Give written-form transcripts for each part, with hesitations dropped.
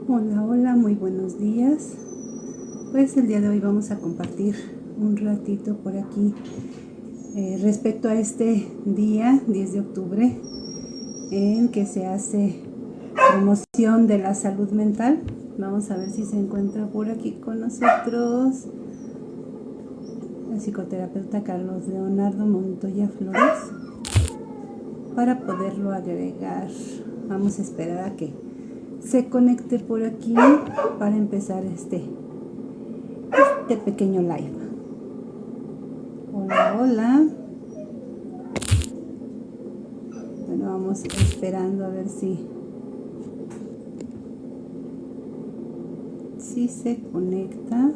Hola, hola, muy buenos días. Pues el día de hoy vamos a compartir un ratito por aquí respecto a este día 10 de octubre en que se hace promoción de la salud mental. Vamos a ver si se encuentra por aquí con nosotros el psicoterapeuta Carlos Leonardo Montoya Flores para poderlo agregar. Vamos a esperar a que se conecte por aquí para empezar este pequeño live. Hola, hola. Bueno, vamos esperando a ver si se conecta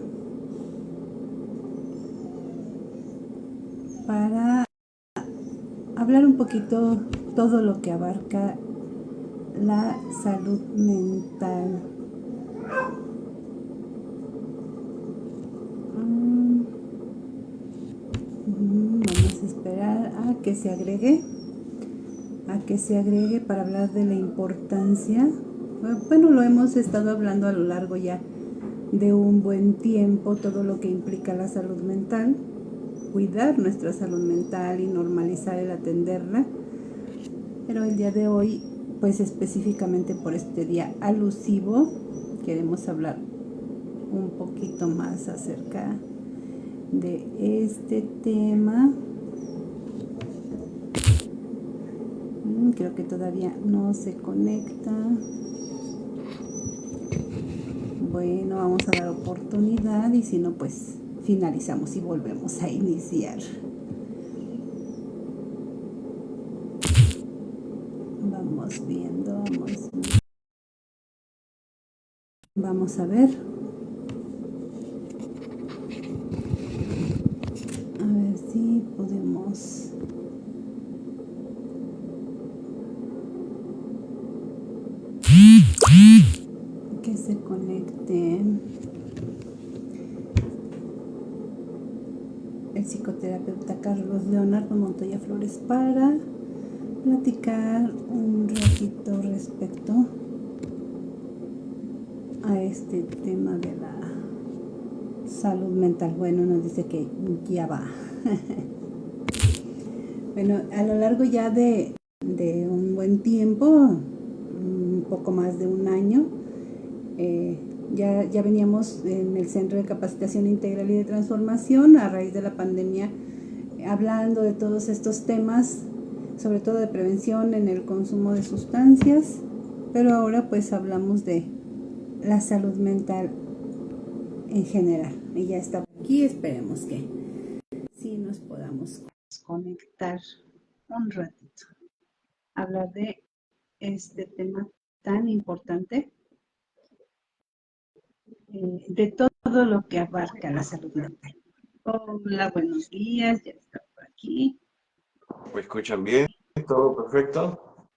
para hablar un poquito todo lo que abarca la salud mental. Vamos a esperar a que se agregue para hablar de la importancia. Bueno, lo hemos estado hablando a lo largo ya de un buen tiempo, todo lo que implica la salud mental, cuidar nuestra salud mental y normalizar el atenderla. Pero el día de hoy, pues específicamente por este día alusivo, queremos hablar un poquito más acerca de este tema. Creo que todavía no se conecta. Bueno, vamos a dar oportunidad y si no, pues finalizamos y volvemos a iniciar. Vamos viendo, vamos a ver. A ver si podemos. Que se conecte el psicoterapeuta Carlos Leonardo Montoya Flores para platicar un ratito respecto a este tema de la salud mental. Bueno, nos dice que ya va. Bueno, a lo largo ya de un buen tiempo, un poco más de un año, ya veníamos en el Centro de Capacitación Integral y de Transformación a raíz de la pandemia hablando de todos estos temas, sobre todo de prevención en el consumo de sustancias, pero ahora pues hablamos de la salud mental en general. Y ya está aquí, esperemos que sí nos podamos conectar un ratito, hablar de este tema tan importante, de todo lo que abarca la salud mental. Hola, buenos días, ya está por aquí. ¿Me escuchan bien? ¿Todo perfecto?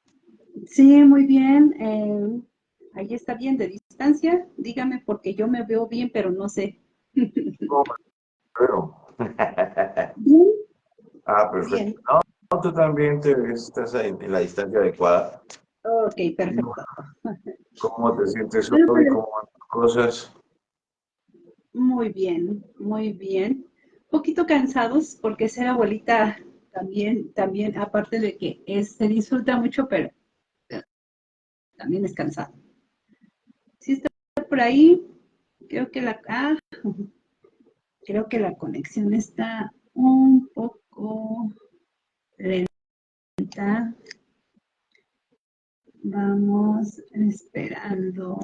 Sí, muy bien. Ahí está bien de distancia. Dígame porque yo me veo bien, pero no sé. ¿Cómo me veo? Bien, Ah, perfecto. bien. No, tú también estás en la distancia adecuada. Ok, ¿Y perfecto. cómo te sientes Bueno, hoy? pues ¿Cómo van tus cosas? muy bien, muy bien. Poquito cansados porque ser abuelita también, aparte de que se disfruta mucho, pero también es cansado. Si está por ahí, creo que creo que la conexión está un poco lenta. Vamos esperando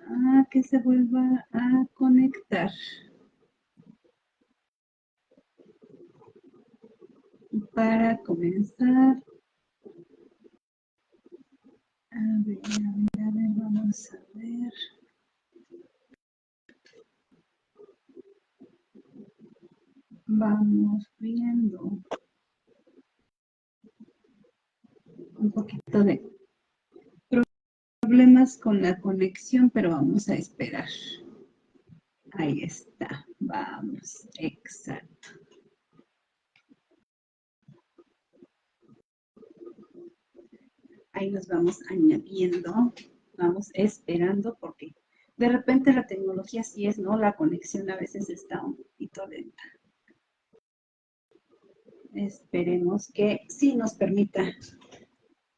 a que se vuelva a conectar para comenzar. A ver, vamos a ver. Vamos viendo un poquito de problemas con la conexión, pero vamos a esperar. Ahí está. Vamos, exacto. Ahí nos vamos añadiendo. Vamos esperando porque de repente la tecnología sí es, ¿no? La conexión a veces está un poquito lenta. Esperemos que sí nos permita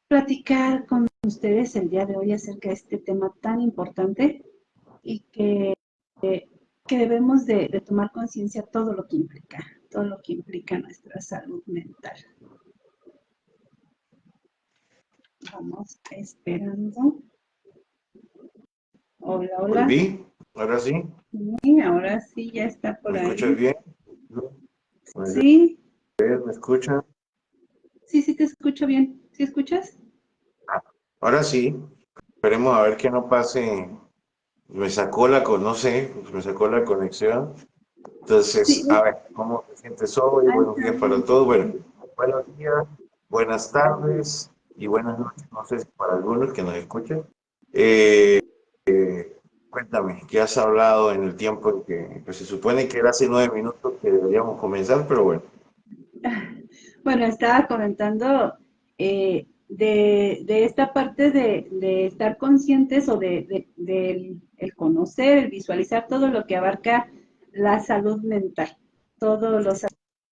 platicar con ustedes el día de hoy acerca de este tema tan importante y que debemos de tomar conciencia todo lo que implica nuestra salud mental. Vamos esperando. Hola, hola. Volví, ahora sí. Y ahora sí, ya está por ¿Me escuchas ahí. bien? Muy Sí, bien, ¿me escuchan? sí, sí te escucho bien. ¿Sí escuchas? Ahora sí. Esperemos a ver que no pase. Me sacó no sé, me sacó la conexión. Sí, Entonces, a ver, ¿cómo te sientes hoy? ahí Buenos está días para bien. todos. Bueno, buenos días, buenas tardes y buenas noches. No sé si para algunos que nos escuchen. Eh, Cuéntame, ¿qué has hablado en el tiempo en que pues, se supone que era hace 9 minutos que deberíamos comenzar, pero bueno. Bueno, estaba comentando de esta parte de estar conscientes o del el conocer, el visualizar todo lo que abarca la salud mental, todos los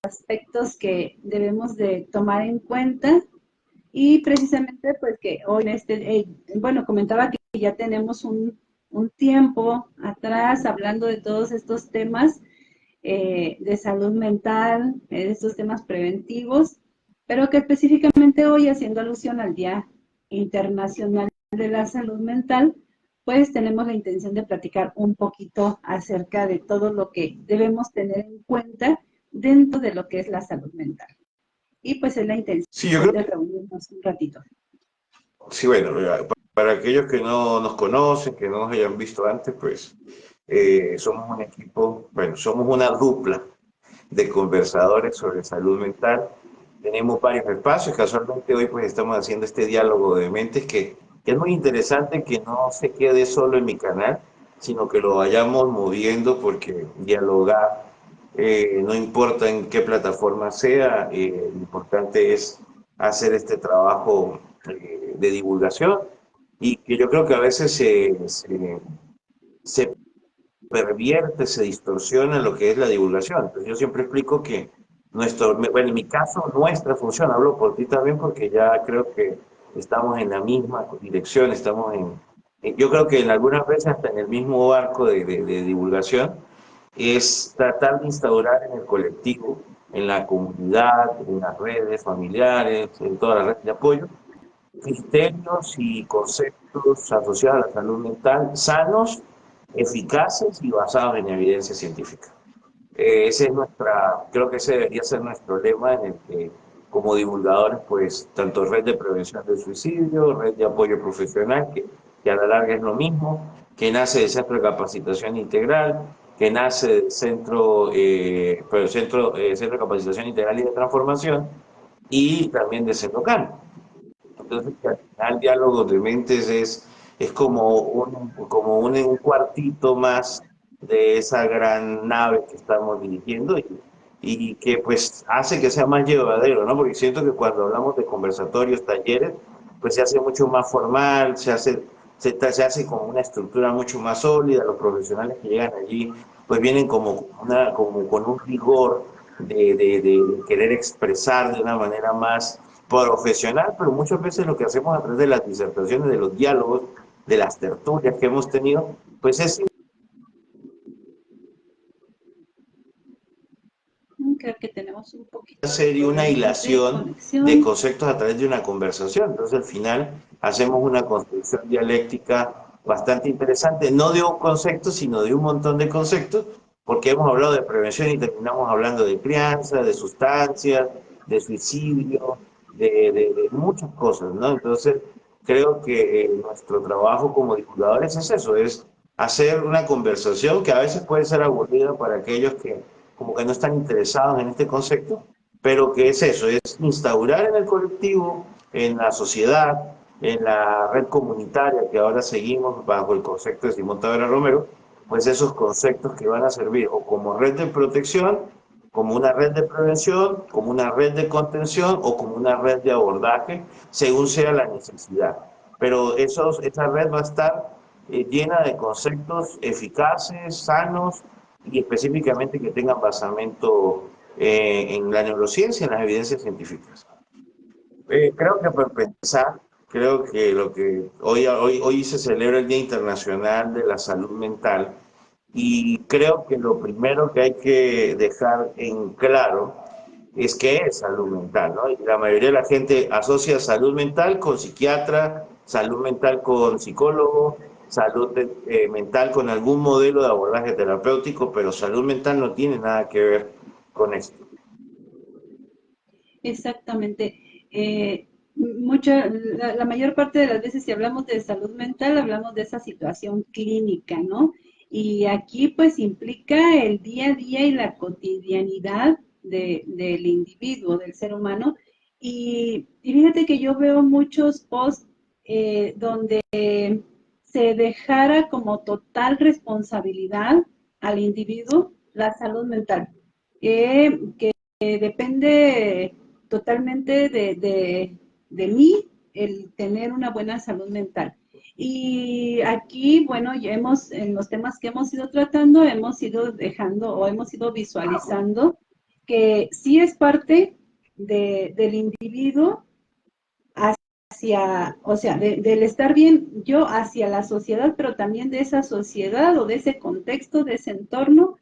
aspectos que debemos de tomar en cuenta y precisamente pues que hoy en bueno, comentaba que ya tenemos un tiempo atrás hablando de todos estos temas de salud mental, de estos temas preventivos, pero que específicamente hoy, haciendo alusión al Día Internacional de la Salud Mental, pues tenemos la intención de platicar un poquito acerca de todo lo que debemos tener en cuenta dentro de lo que es la salud mental. Y pues es la Sí, yo intención creo de que, reunirnos un ratito. sí, bueno, mira, para aquellos que no nos conocen, que no nos hayan visto antes, pues somos un equipo, bueno, somos una dupla de conversadores sobre salud mental. Tenemos varios espacios, casualmente hoy pues estamos haciendo este diálogo de mentes que es muy interesante que no se quede solo en mi canal, sino que lo vayamos moviendo porque dialogar, no importa en qué plataforma sea, lo importante es hacer este trabajo de divulgación y que yo creo que a veces se pervierte, se distorsiona lo que es la divulgación. Entonces yo siempre explico que bueno, en mi caso, nuestra función, hablo por ti también porque ya creo que estamos en la misma dirección, yo creo que en algunas veces hasta en el mismo barco de divulgación, es tratar de instaurar en el colectivo, en la comunidad, en las redes familiares, en todas las redes de apoyo, criterios y conceptos asociados a la salud mental sanos, eficaces y basados en evidencia científica. Ese es creo que ese debería ser nuestro lema en el que como divulgadores, pues tanto red de prevención del suicidio, red de apoyo profesional, que a la larga es lo mismo, que nace del Centro de Capacitación Integral, que nace del Centro de Capacitación Integral y de Transformación, y también de CENOCAN. Entonces, que al final diálogos de mentes es como un cuartito más de esa gran nave que estamos dirigiendo y que pues hace que sea más llevadero, ¿no? Porque siento que cuando hablamos de conversatorios, talleres, pues se hace mucho más formal, se hace como una estructura mucho más sólida, los profesionales que llegan allí pues vienen como con un rigor de querer expresar de una manera más profesional, pero muchas veces lo que hacemos a través de las disertaciones, de los diálogos, de las tertulias que hemos tenido, pues es Creo que tenemos un poquito de hacer una problemas de hilación de conexión. conceptos a través de una conversación. Entonces al final hacemos una construcción dialéctica bastante interesante, no de un concepto, sino de un montón de conceptos, porque hemos hablado de prevención y terminamos hablando de crianza, de sustancias, de suicidio, de muchas cosas, ¿no? Entonces creo que nuestro trabajo como divulgadores es eso, es hacer una conversación que a veces puede ser aburrida para aquellos que como que no están interesados en este concepto, pero que es eso, es instaurar en el colectivo, en la sociedad, en la red comunitaria que ahora seguimos bajo el concepto de Simón Tavera Romero, pues esos conceptos que van a servir o como red de protección, como una red de prevención, como una red de contención o como una red de abordaje, según sea la necesidad. pero esa red va a estar llena de conceptos eficaces, sanos y específicamente que tengan basamento en la neurociencia, en las evidencias científicas. Creo que para empezar, creo que lo que hoy se celebra el Día Internacional de la Salud Mental y creo que lo primero que hay que dejar en claro es que es salud mental, ¿no? Y la mayoría de la gente asocia salud mental con psiquiatra, salud mental con psicólogo, salud mental con algún modelo de abordaje terapéutico, pero salud mental no tiene nada que ver con esto. Exactamente. La mayor parte de las veces si hablamos de salud mental, hablamos de esa situación clínica, ¿no? Y aquí pues implica el día a día y la cotidianidad del individuo, del ser humano. Y fíjate que yo veo muchos posts donde se dejara como total responsabilidad al individuo la salud mental, que depende totalmente de mí el tener una buena salud mental. Y aquí, bueno, ya en los temas que hemos ido tratando, hemos ido dejando o hemos ido visualizando que sí es parte del individuo hacia, o sea, del estar bien yo hacia la sociedad, pero también de esa sociedad o de ese contexto, de ese entorno,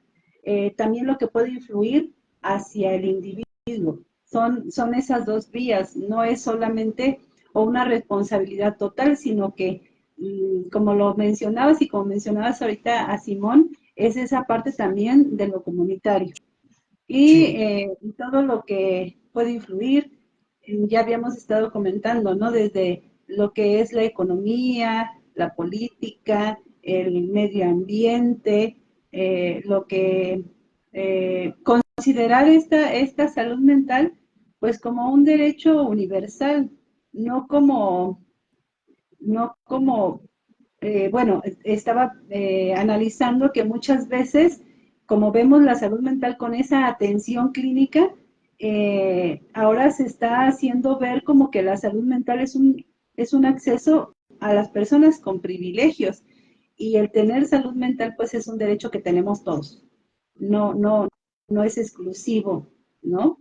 también lo que puede influir hacia el individuo. Son esas dos vías, no es solamente o una responsabilidad total, sino que, como lo mencionabas y como mencionabas ahorita a Simón, es esa parte también de lo comunitario. Y Sí. todo lo que puede influir, ya habíamos estado comentando, ¿no? Desde lo que es la economía, la política, el medio ambiente, lo que considerar esta salud mental, pues como un derecho universal, no como, no como bueno, estaba analizando que muchas veces, como vemos la salud mental con esa atención clínica, ahora se está haciendo ver como que la salud mental es un acceso a las personas con privilegios y el tener salud mental pues es un derecho que tenemos todos. No, no, no es exclusivo, ¿no?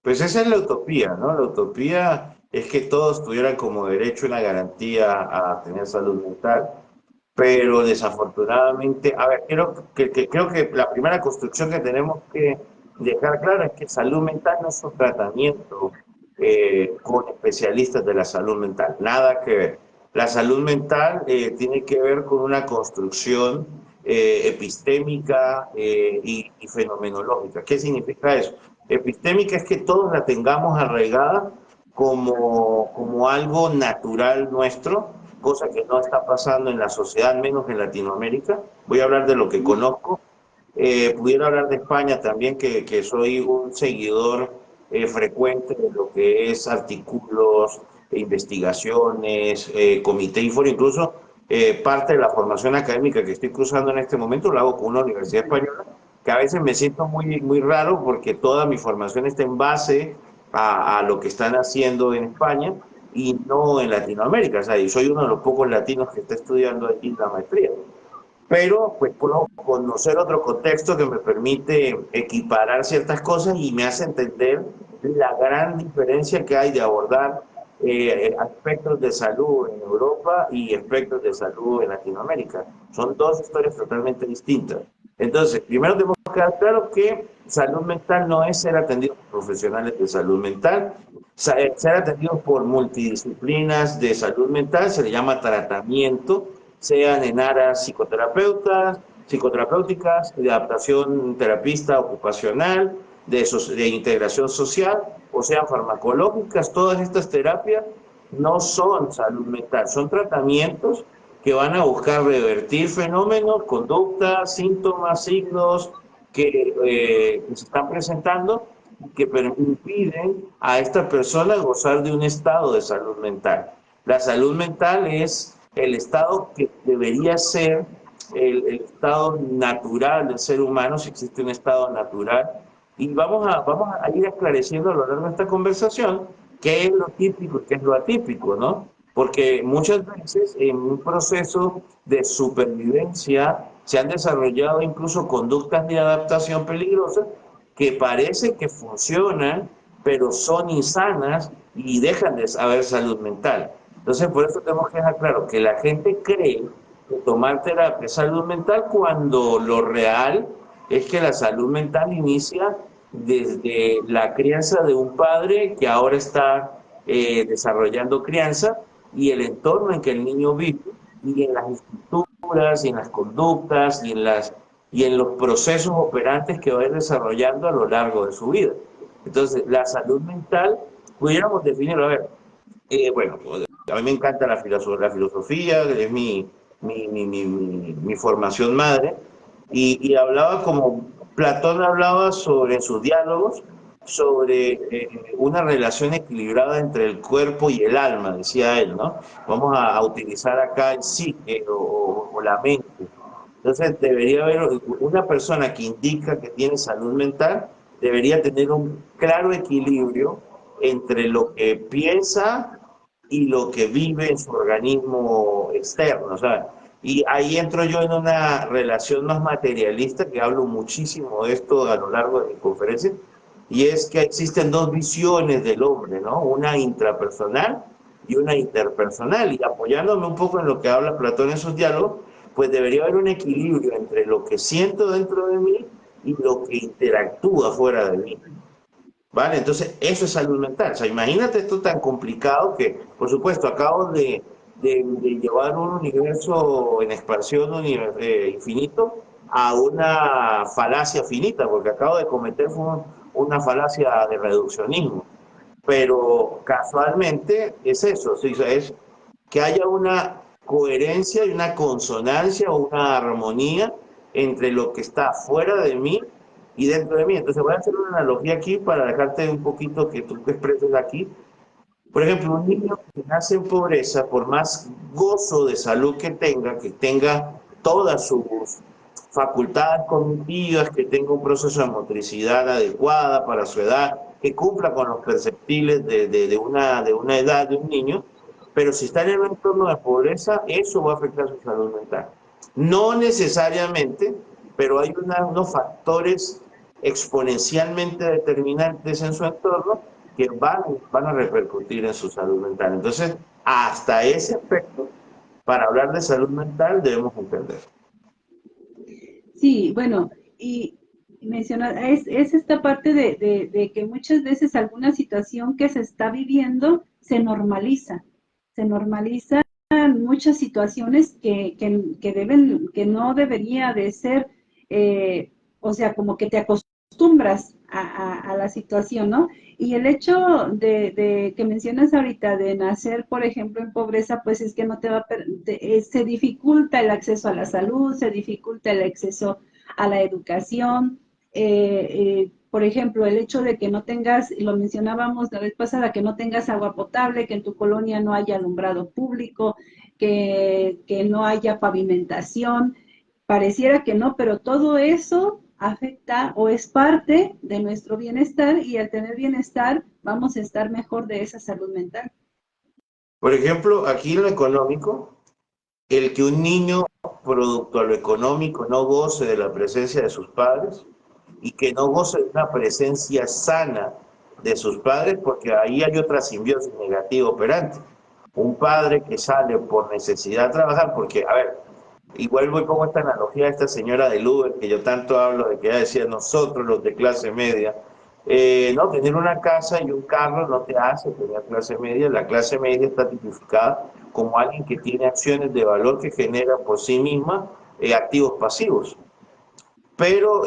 Pues esa es la utopía, ¿no? La utopía es que todos tuvieran como derecho una garantía a tener salud mental, pero desafortunadamente, a ver, creo que la primera construcción que tenemos que dejar clara es que salud mental no es un tratamiento con especialistas de la salud mental, nada que ver. La salud mental tiene que ver con una construcción epistémica y fenomenológica. ¿Qué significa eso? Epistémica es que todos la tengamos arraigada como algo natural nuestro, cosa que no está pasando en la sociedad, menos en Latinoamérica. Voy a hablar de lo que conozco. Pudiera hablar de España también, que soy un seguidor frecuente de lo que es artículos, investigaciones, comité Info, incluso parte de la formación académica que estoy cruzando en este momento lo hago con una universidad española, que a veces me siento muy raro porque toda mi formación está en base a lo que están haciendo en España y no en Latinoamérica. O sea, y soy uno de los pocos latinos que está estudiando aquí la maestría, pero pues puedo conocer otro contexto que me permite equiparar ciertas cosas y me hace entender la gran diferencia que hay de abordar aspectos de salud en Europa y aspectos de salud en Latinoamérica. Son dos historias totalmente distintas. Entonces, primero tenemos que quedar claro que salud mental no es ser atendido por profesionales de salud mental, ser atendido por multidisciplinas de salud mental se le llama tratamiento, sean en áreas psicoterapéuticas, de adaptación terapista ocupacional, de integración social, o sean farmacológicas, todas estas terapias no son salud mental, son tratamientos que van a buscar revertir fenómenos, conductas, síntomas, signos que se están presentando y que impiden a esta persona gozar de un estado de salud mental. La salud mental es el estado que debería ser el estado natural del ser humano, si existe un estado natural. Y vamos a ir esclareciendo a lo largo de esta conversación qué es lo típico y qué es lo atípico, ¿no? porque muchas veces en un proceso de supervivencia se han desarrollado incluso conductas de adaptación peligrosas que parece que funcionan, pero son insanas y dejan de haber salud mental. Entonces, por eso tenemos que dejar claro que la gente cree que tomar terapia es salud mental cuando lo real es que la salud mental inicia desde la crianza de un padre que ahora está desarrollando crianza y el entorno en que el niño vive y en las estructuras y en las conductas y en los procesos operantes que va a ir desarrollando a lo largo de su vida. Entonces, la salud mental, pudiéramos definirlo, a ver, bueno, a mí me encanta la filosofía, es mi formación madre, y hablaba como Platón hablaba sobre en sus diálogos, sobre una relación equilibrada entre el cuerpo y el alma, decía él, ¿no? Vamos a utilizar acá el psique o la mente. Entonces, debería haber una persona que indica que tiene salud mental, debería tener un claro equilibrio entre lo que piensa y lo que vive en su organismo externo, ¿sabes? Y ahí entro yo en una relación más materialista, que hablo muchísimo de esto a lo largo de mi conferencia, y es que existen dos visiones del hombre, ¿no? Una intrapersonal y una interpersonal, y apoyándome un poco en lo que habla Platón en sus diálogos, pues debería haber un equilibrio entre lo que siento dentro de mí y lo que interactúa fuera de mí. ¿Vale? Entonces, eso es salud mental. O sea, imagínate esto tan complicado que, por supuesto, acabo de llevar un universo en expansión infinito a una falacia finita, porque acabo de cometer una falacia de reduccionismo. Pero casualmente es eso, ¿sí? O sea, es que haya una coherencia y una consonancia o una armonía entre lo que está fuera de mí y dentro de mí. Entonces voy a hacer una analogía aquí para dejarte un poquito que tú te expreses aquí. Por ejemplo, un niño que nace en pobreza, por más gozo de salud que tenga todas sus facultades cognitivas, que tenga un proceso de motricidad adecuada para su edad, que cumpla con los perceptibles de una edad de un niño, pero si está en un entorno de pobreza, eso va a afectar su salud mental. No necesariamente, pero hay unos factores exponencialmente determinantes en su entorno que van a repercutir en su salud mental. Entonces, hasta ese aspecto, para hablar de salud mental, debemos entender. Sí, bueno, y menciona, es esta parte de que muchas veces alguna situación que se está viviendo se normaliza muchas situaciones que deben, que no debería de ser, o sea, como que te acostumbras a la situación, ¿no? Y el hecho de que mencionas ahorita de nacer, por ejemplo, en pobreza, pues es que no te va a, se dificulta el acceso a la salud, se dificulta el acceso a la educación. Por ejemplo, el hecho de que no tengas, y lo mencionábamos la vez pasada, que no tengas agua potable, que en tu colonia no haya alumbrado público, que no haya pavimentación, pareciera que no, pero todo eso afecta o es parte de nuestro bienestar y al tener bienestar vamos a estar mejor de esa salud mental. Por ejemplo, aquí en lo económico, el que un niño, producto a lo económico, no goce de la presencia de sus padres y que no goce de una presencia sana de sus padres, porque ahí hay otra simbiosis negativa operante. Un padre que sale por necesidad de trabajar, porque, a ver, igual voy pongo esta analogía a esta señora del Uber, que yo tanto hablo de que ella decía nosotros los de clase media, no, tener una casa y un carro no te hace tener clase media. La clase media está tipificada como alguien que tiene acciones de valor que genera por sí misma activos pasivos. Pero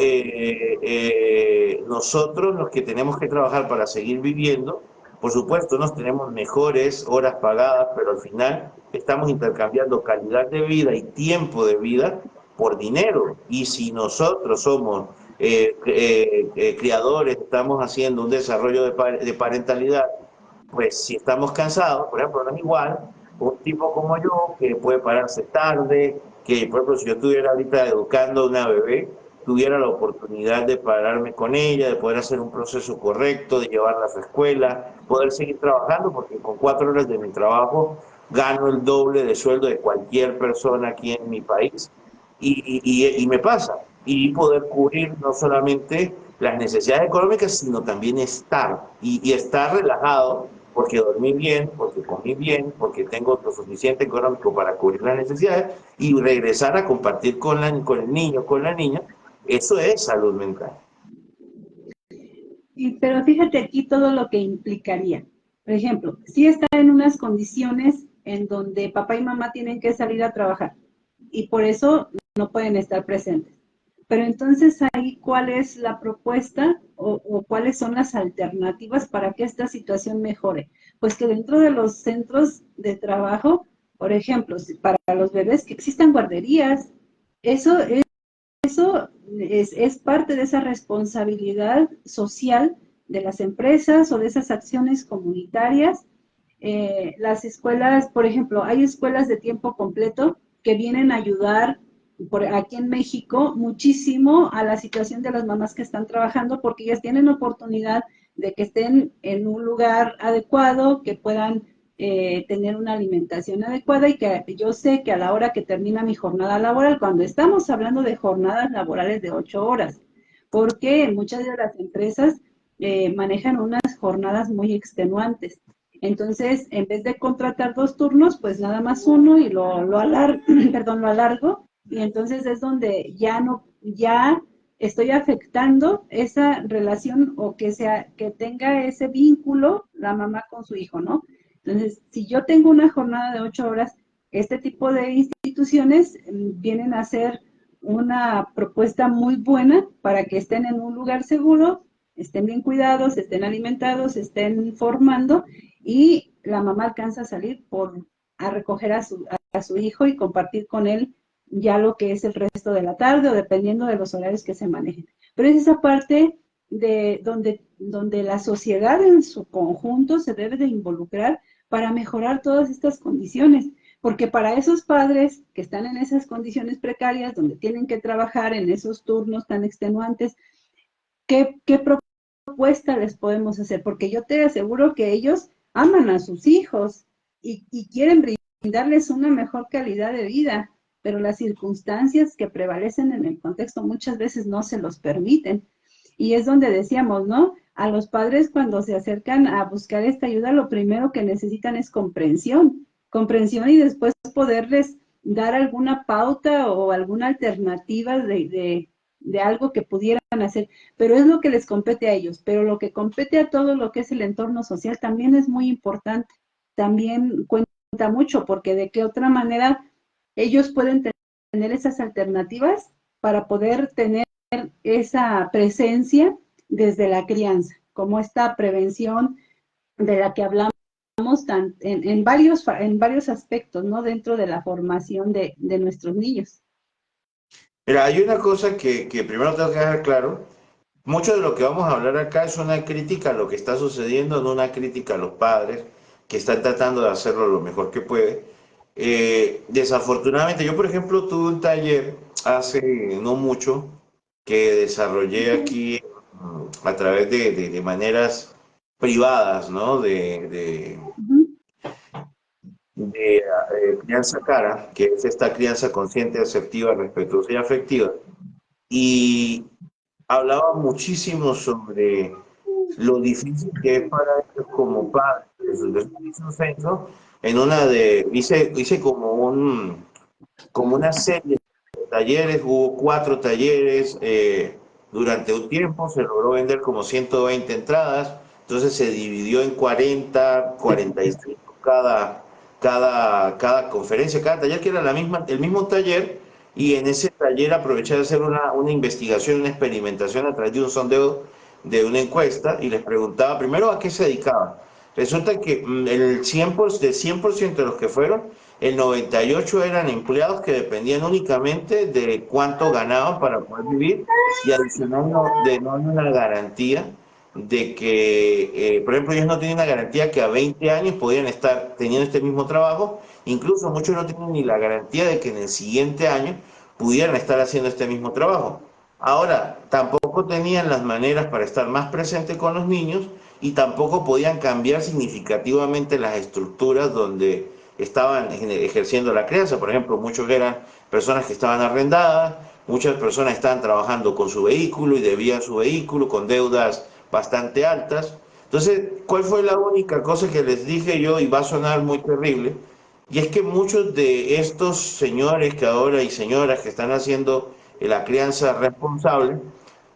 nosotros los que tenemos que trabajar para seguir viviendo, por supuesto, nos tenemos mejores horas pagadas, pero al final estamos intercambiando calidad de vida y tiempo de vida por dinero. Y si nosotros somos criadores, estamos haciendo un desarrollo de parentalidad, pues si estamos cansados, por ejemplo, no es igual un tipo como yo que puede pararse tarde, que por ejemplo si yo estuviera ahorita educando a una bebé, tuviera la oportunidad de pararme con ella, de poder hacer un proceso correcto, de llevarla a su escuela, poder seguir trabajando, porque con 4 horas de mi trabajo gano el doble de sueldo de cualquier persona aquí en mi país y me pasa. Y poder cubrir no solamente las necesidades económicas, sino también estar y estar relajado porque dormí bien, porque comí bien, porque tengo lo suficiente económico para cubrir las necesidades y regresar a compartir con el niño, con la niña, eso es salud mental. Pero fíjate aquí todo lo que implicaría. Por ejemplo, si está en unas condiciones en donde papá y mamá tienen que salir a trabajar y por eso no pueden estar presentes. Pero entonces ahí, ¿cuál es la propuesta o cuáles son las alternativas para que esta situación mejore? Pues que dentro de los centros de trabajo, por ejemplo, para los bebés, que existan guarderías, eso es parte de esa responsabilidad social de las empresas o de esas acciones comunitarias. Las escuelas, por ejemplo, hay escuelas de tiempo completo que vienen a ayudar aquí en México muchísimo a la situación de las mamás que están trabajando porque ellas tienen oportunidad de que estén en un lugar adecuado, que puedan tener una alimentación adecuada y que yo sé que a la hora que termina mi jornada laboral, cuando estamos hablando de jornadas laborales de 8 horas, porque muchas de las empresas manejan unas jornadas muy extenuantes. Entonces, en vez de contratar 2 turnos, pues nada más uno y perdón, lo alargo, y entonces es donde ya estoy afectando esa relación o que tenga ese vínculo la mamá con su hijo, ¿no? Entonces, si yo tengo una jornada de 8 horas, este tipo de instituciones vienen a ser una propuesta muy buena para que estén en un lugar seguro, estén bien cuidados, estén alimentados, estén formando y la mamá alcanza a salir a recoger a su hijo y compartir con él ya lo que es el resto de la tarde o dependiendo de los horarios que se manejen. Pero es esa parte de donde la sociedad en su conjunto se debe de involucrar para mejorar todas estas condiciones, porque para esos padres que están en esas condiciones precarias, donde tienen que trabajar en esos turnos tan extenuantes, ¿qué propuesta les podemos hacer? Porque yo te aseguro que ellos aman a sus hijos y quieren brindarles una mejor calidad de vida, pero las circunstancias que prevalecen en el contexto muchas veces no se los permiten. Y es donde decíamos, ¿no? A los padres cuando se acercan a buscar esta ayuda, lo primero que necesitan es comprensión y después poderles dar alguna pauta o alguna alternativa de algo que pudieran hacer, pero es lo que les compete a ellos, pero lo que compete a todo lo que es el entorno social también es muy importante, también cuenta mucho, porque de qué otra manera ellos pueden tener esas alternativas para poder tener esa presencia desde la crianza, como esta prevención de la que hablamos en varios aspectos, ¿no? Dentro de la formación de nuestros niños. Mira, hay una cosa que primero tengo que dejar claro. Mucho de lo que vamos a hablar acá es una crítica a lo que está sucediendo, no una crítica a los padres que están tratando de hacerlo lo mejor que puede. Desafortunadamente, yo por ejemplo tuve un taller hace no mucho que desarrollé aquí a través de maneras privadas, ¿no? De crianza cara, que es esta crianza consciente, asertiva, respetuosa y afectiva. Y hablaba muchísimo sobre lo difícil que es para ellos como padres. Hice un censo en hice como una serie de talleres, hubo 4 talleres, durante un tiempo se logró vender como 120 entradas, entonces se dividió en 45 cada conferencia, cada taller, que era el mismo taller, y en ese taller aproveché de hacer una investigación, una experimentación a través de un sondeo de una encuesta y les preguntaba primero a qué se dedicaban. Resulta que del 100% de los que fueron, el 98 eran empleados que dependían únicamente de cuánto ganaban para poder vivir y adicional no hay una garantía de que, por ejemplo, ellos no tienen una garantía que a 20 años podían estar teniendo este mismo trabajo, incluso muchos no tienen ni la garantía de que en el siguiente año pudieran estar haciendo este mismo trabajo. Ahora, tampoco tenían las maneras para estar más presentes con los niños y tampoco podían cambiar significativamente las estructuras donde estaban ejerciendo la crianza. Por ejemplo, muchos eran personas que estaban arrendadas, muchas personas estaban trabajando con su vehículo y debían su vehículo con deudas bastante altas. Entonces, ¿cuál fue la única cosa que les dije yo? Y va a sonar muy terrible, y es que muchos de estos señores que ahora y señoras que están haciendo la crianza responsable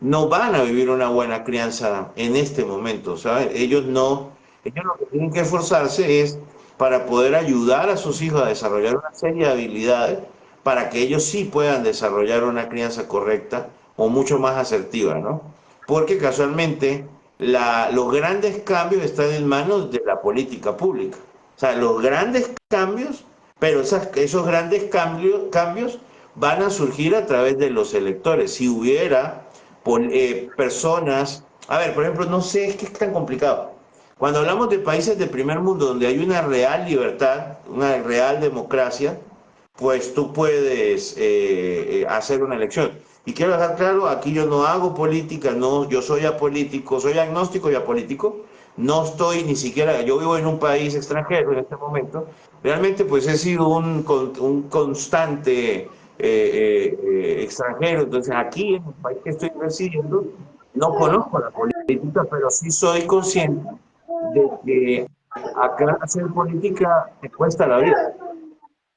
no van a vivir una buena crianza en este momento, ¿sabes? Ellos no, ellos lo que tienen que esforzarse es para poder ayudar a sus hijos a desarrollar una serie de habilidades para que ellos sí puedan desarrollar una crianza correcta o mucho más asertiva, ¿no? Porque casualmente los grandes cambios están en manos de la política pública. O sea, los grandes cambios, pero esos grandes cambios van a surgir a través de los electores. Si hubiera personas, a ver, por ejemplo, no sé, es que es tan complicado. Cuando hablamos de países de primer mundo donde hay una real libertad, una real democracia, pues tú puedes hacer una elección. Y quiero dejar claro, aquí yo no hago política, no, yo soy apolítico, soy agnóstico y apolítico. No estoy ni siquiera, yo vivo en un país extranjero en este momento. Realmente pues he sido un constante extranjero. Entonces aquí en el país que estoy residiendo no conozco la política, pero sí soy consciente de que acá hacer política te cuesta la vida.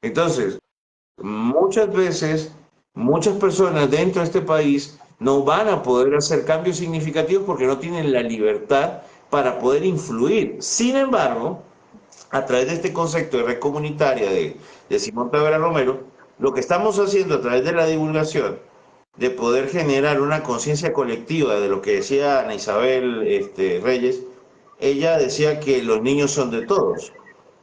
Entonces, muchas veces, muchas personas dentro de este país no van a poder hacer cambios significativos porque no tienen la libertad para poder influir. Sin embargo, a través de este concepto de red comunitaria de Simón Tavera Romero, lo que estamos haciendo a través de la divulgación, de poder generar una conciencia colectiva de lo que decía Ana Isabel Reyes, ella decía que los niños son de todos.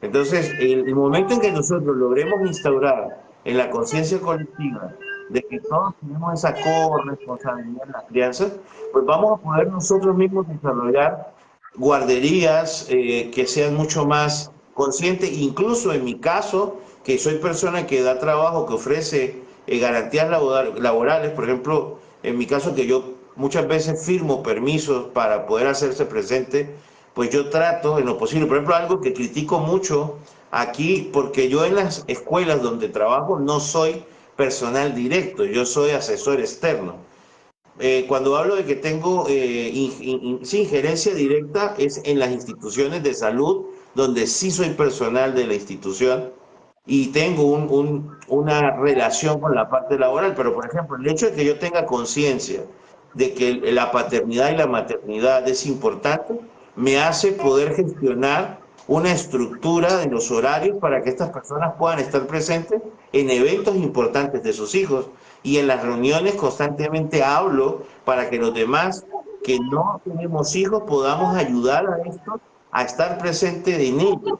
Entonces, el momento en que nosotros logremos instaurar en la conciencia colectiva de que todos tenemos esa corresponsabilidad en la crianza, pues vamos a poder nosotros mismos desarrollar guarderías que sean mucho más conscientes, incluso en mi caso, que soy persona que da trabajo, que ofrece garantías laborales, por ejemplo, en mi caso que yo muchas veces firmo permisos para poder hacerse presente, pues yo trato en lo posible, por ejemplo, algo que critico mucho aquí, porque yo en las escuelas donde trabajo no soy personal directo, yo soy asesor externo. Cuando hablo de que tengo sí, injerencia directa es en las instituciones de salud, donde sí soy personal de la institución y tengo una relación con la parte laboral, pero por ejemplo, el hecho de que yo tenga conciencia de que la paternidad y la maternidad es importante, me hace poder gestionar una estructura de los horarios para que estas personas puedan estar presentes en eventos importantes de sus hijos. Y en las reuniones constantemente hablo para que los demás que no tenemos hijos podamos ayudar a estos a estar presentes en ellos.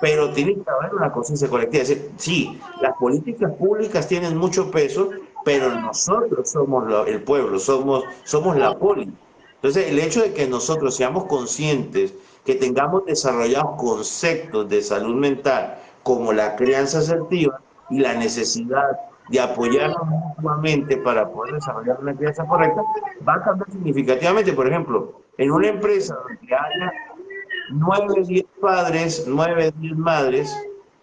Pero tiene que haber una conciencia colectiva. Es decir, sí, las políticas públicas tienen mucho peso, pero nosotros somos el pueblo, somos la poli. Entonces, el hecho de que nosotros seamos conscientes, que tengamos desarrollados conceptos de salud mental como la crianza asertiva y la necesidad de apoyarnos mutuamente para poder desarrollar una crianza correcta, va a cambiar significativamente. Por ejemplo, en una empresa donde haya 9, 10 padres, 9, 10 madres,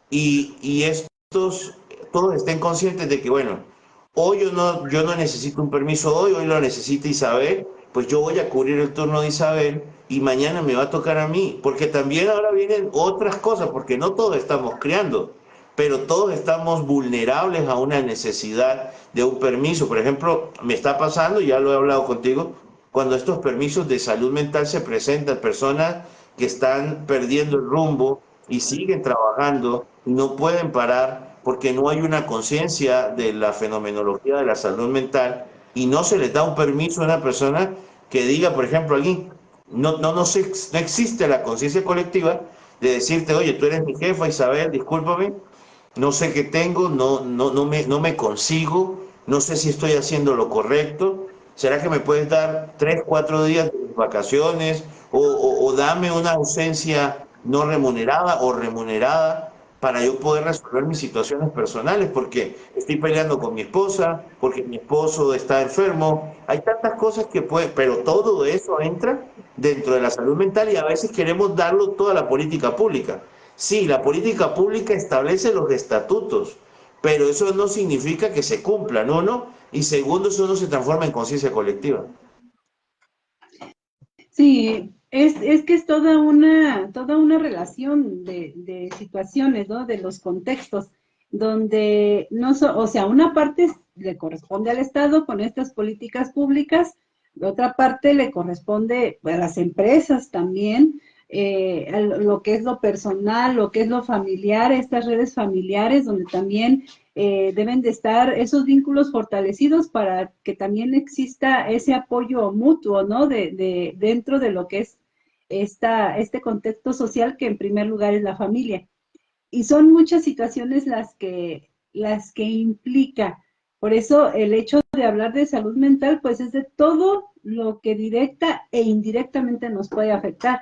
y estos todos estén conscientes de que, bueno, hoy yo no necesito un permiso hoy lo necesita Isabel, pues yo voy a cubrir el turno de Isabel y mañana me va a tocar a mí, porque también ahora vienen otras cosas, porque no todos estamos criando, pero todos estamos vulnerables a una necesidad de un permiso. Por ejemplo, me está pasando, ya lo he hablado contigo, cuando estos permisos de salud mental se presentan, personas que están perdiendo el rumbo y siguen trabajando y no pueden parar porque no hay una conciencia de la fenomenología de la salud mental y no se les da un permiso a una persona que diga, por ejemplo, alguien, no existe la conciencia colectiva de decirte, oye, tú eres mi jefa, Isabel, discúlpame, no sé qué tengo, no me consigo, no sé si estoy haciendo lo correcto. ¿Será que me puedes dar 3, 4 días de vacaciones o dame una ausencia no remunerada o remunerada para yo poder resolver mis situaciones personales? Porque estoy peleando con mi esposa, porque mi esposo está enfermo. Hay tantas cosas que puede, pero todo eso entra dentro de la salud mental y a veces queremos darlo toda la política pública. Sí, la política pública establece los estatutos, pero eso no significa que se cumplan, uno, y segundo, eso no se transforma en conciencia colectiva. Sí, es que es toda una relación de situaciones, ¿no? De los contextos, donde no o sea, una parte le corresponde al Estado con estas políticas públicas, de otra parte le corresponde pues, a las empresas también, a lo que es lo personal, lo que es lo familiar, estas redes familiares, donde también deben de estar esos vínculos fortalecidos para que también exista ese apoyo mutuo, ¿no? Dentro de lo que es este contexto social que en primer lugar es la familia. Y son muchas situaciones las que implica. Por eso el hecho de hablar de salud mental, pues es de todo lo que directa e indirectamente nos puede afectar.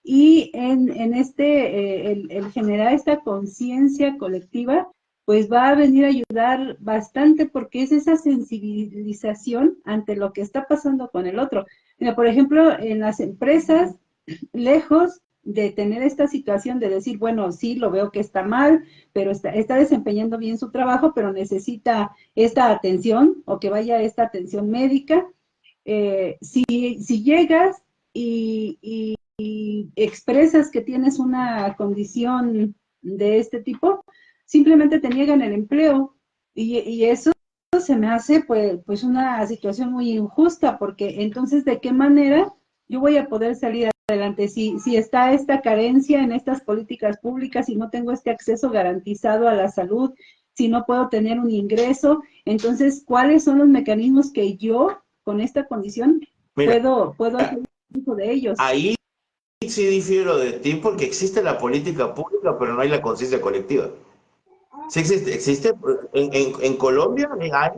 Y en el generar esta conciencia colectiva, pues va a venir a ayudar bastante porque es esa sensibilización ante lo que está pasando con el otro. Mira, por ejemplo, en las empresas, lejos de tener esta situación de decir, bueno, sí, lo veo que está mal, pero está desempeñando bien su trabajo, pero necesita esta atención o que vaya esta atención médica. Si llegas y expresas que tienes una condición de este tipo, simplemente te niegan el empleo y eso se me hace pues una situación muy injusta porque entonces de qué manera yo voy a poder salir adelante si está esta carencia en estas políticas públicas, si no tengo este acceso garantizado a la salud, si no puedo tener un ingreso, entonces, ¿cuáles son los mecanismos que yo con esta condición Mira, puedo hacer uso de ellos? ahí sí difiero de ti porque existe la política pública, pero no hay la conciencia colectiva. Sí existe en Colombia hay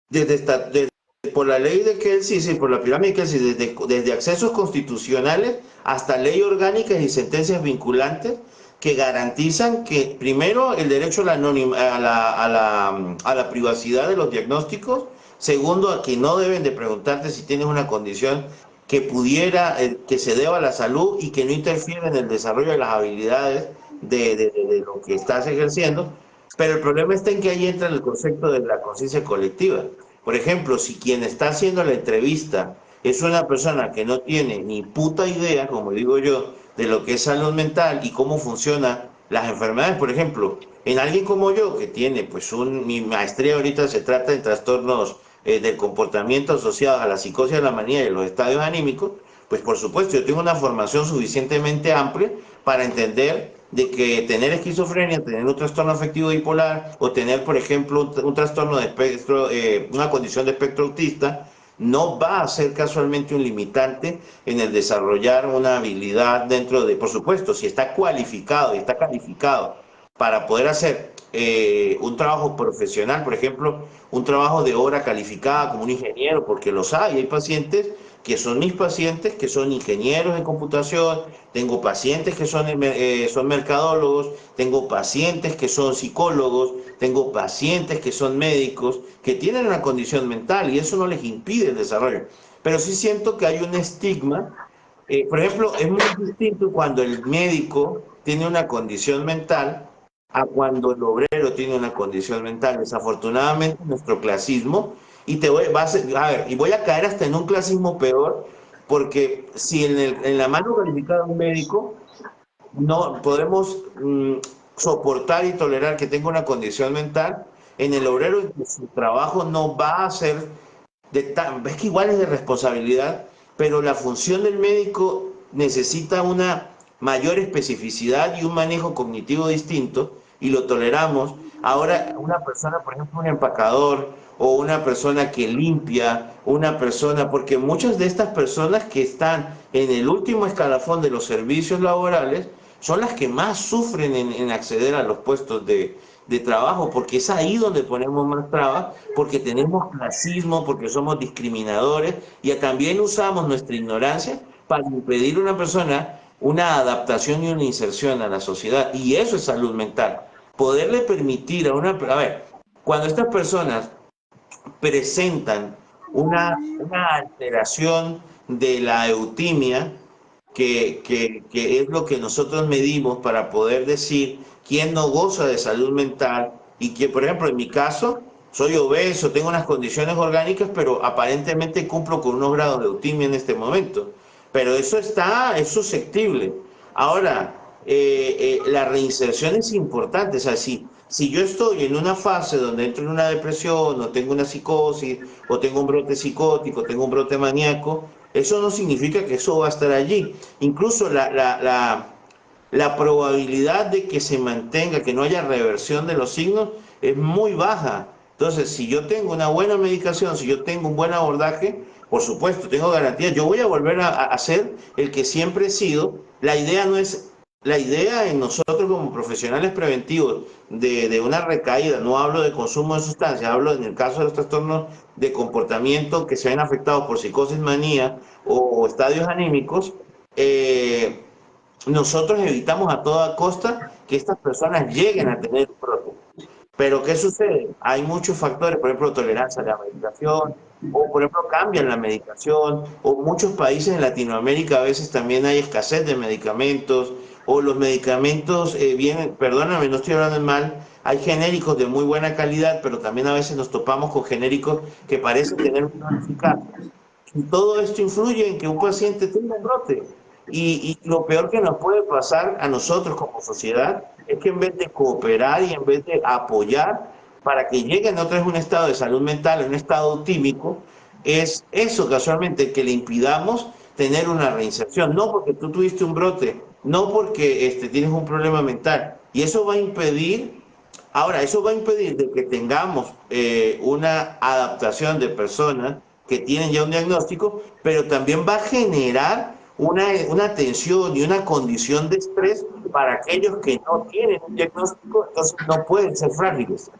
desde por la ley de Kelsey, sí, por la pirámide de Kelsey, desde accesos constitucionales hasta ley orgánicas y sentencias vinculantes que garantizan que, primero, el derecho a a la privacidad de los diagnósticos, segundo, a que no deben de preguntarte si tienes una condición que pudiera, que se deba a la salud y que no interfiere en el desarrollo de las habilidades de lo que estás ejerciendo, pero el problema está en que ahí entra el concepto de la conciencia colectiva. Por ejemplo, si quien está haciendo la entrevista es una persona que no tiene ni puta idea, como digo yo, de lo que es salud mental y cómo funcionan las enfermedades, por ejemplo, en alguien como yo que tiene, pues mi maestría ahorita se trata de trastornos del comportamiento asociados a la psicosis de la manía y los estadios anímicos, pues por supuesto yo tengo una formación suficientemente amplia para entender de que tener esquizofrenia, tener un trastorno afectivo bipolar o tener, por ejemplo, un trastorno de espectro, una condición de espectro autista, no va a ser casualmente un limitante en el desarrollar una habilidad dentro de, por supuesto, si está cualificado y está calificado para poder hacer un trabajo profesional, por ejemplo, un trabajo de obra calificada como un ingeniero, porque los hay pacientes que son mis pacientes, que son ingenieros de computación, tengo pacientes que son mercadólogos, tengo pacientes que son psicólogos, tengo pacientes que son médicos, que tienen una condición mental y eso no les impide el desarrollo. Pero sí siento que hay un estigma. Por ejemplo, es muy distinto cuando el médico tiene una condición mental a cuando el obrero tiene una condición mental. Desafortunadamente, nuestro clasismo, y a ver, y voy a caer hasta en un clasismo peor, porque si en la mano calificada de un médico no podemos soportar y tolerar que tenga una condición mental, en el obrero su trabajo no va a ser es que igual es de responsabilidad, pero la función del médico necesita una mayor especificidad y un manejo cognitivo distinto y lo toleramos. Ahora, una persona, por ejemplo, un empacador o una persona que limpia, una persona, porque muchas de estas personas que están en el último escalafón de los servicios laborales son las que más sufren en acceder a los puestos de trabajo, porque es ahí donde ponemos más trabas, porque tenemos clasismo, porque somos discriminadores y también usamos nuestra ignorancia para impedir a una persona una adaptación y una inserción a la sociedad. Y eso es salud mental. Poderle permitir a una... A ver, cuando estas personas presentan una alteración de la eutimia, que es lo que nosotros medimos para poder decir quién no goza de salud mental y que, por ejemplo, en mi caso, soy obeso, tengo unas condiciones orgánicas, pero aparentemente cumplo con unos grados de autismo en este momento. Pero eso es susceptible. Ahora, la reinserción es importante. O sea, si yo estoy en una fase donde entro en una depresión, o tengo una psicosis, o tengo un brote psicótico, tengo un brote maníaco, eso no significa que eso va a estar allí. Incluso la probabilidad de que se mantenga, que no haya reversión de los signos, es muy baja. Entonces, si yo tengo una buena medicación, si yo tengo un buen abordaje, por supuesto, tengo garantías. Yo voy a volver a ser el que siempre he sido. La idea no es, la idea en nosotros como profesionales preventivos de una recaída, no hablo de consumo de sustancias, hablo en el caso de los trastornos de comportamiento que se ven afectados por psicosis, manía o estadios anímicos, eh, nosotros evitamos a toda costa que estas personas lleguen a tener un brote. Pero ¿qué sucede? Hay muchos factores, por ejemplo, tolerancia a la medicación, o por ejemplo cambian la medicación, o muchos países en Latinoamérica a veces también hay escasez de medicamentos, o los medicamentos vienen, perdóname, no estoy hablando mal, hay genéricos de muy buena calidad, pero también a veces nos topamos con genéricos que parecen tener menos eficacia. Y todo esto influye en que un paciente tenga un brote. Y lo peor que nos puede pasar a nosotros como sociedad es que en vez de cooperar y en vez de apoyar para que lleguen otra vez a un estado de salud mental, un estado autímico, es eso casualmente, que le impidamos tener una reinserción. No porque tú tuviste un brote, no porque tienes un problema mental. Y eso va a impedir, ahora, eso va a impedir de que tengamos una adaptación de personas que tienen ya un diagnóstico, pero también va a generar una tensión y una condición de estrés para aquellos que no tienen un diagnóstico, entonces no pueden ser frágiles.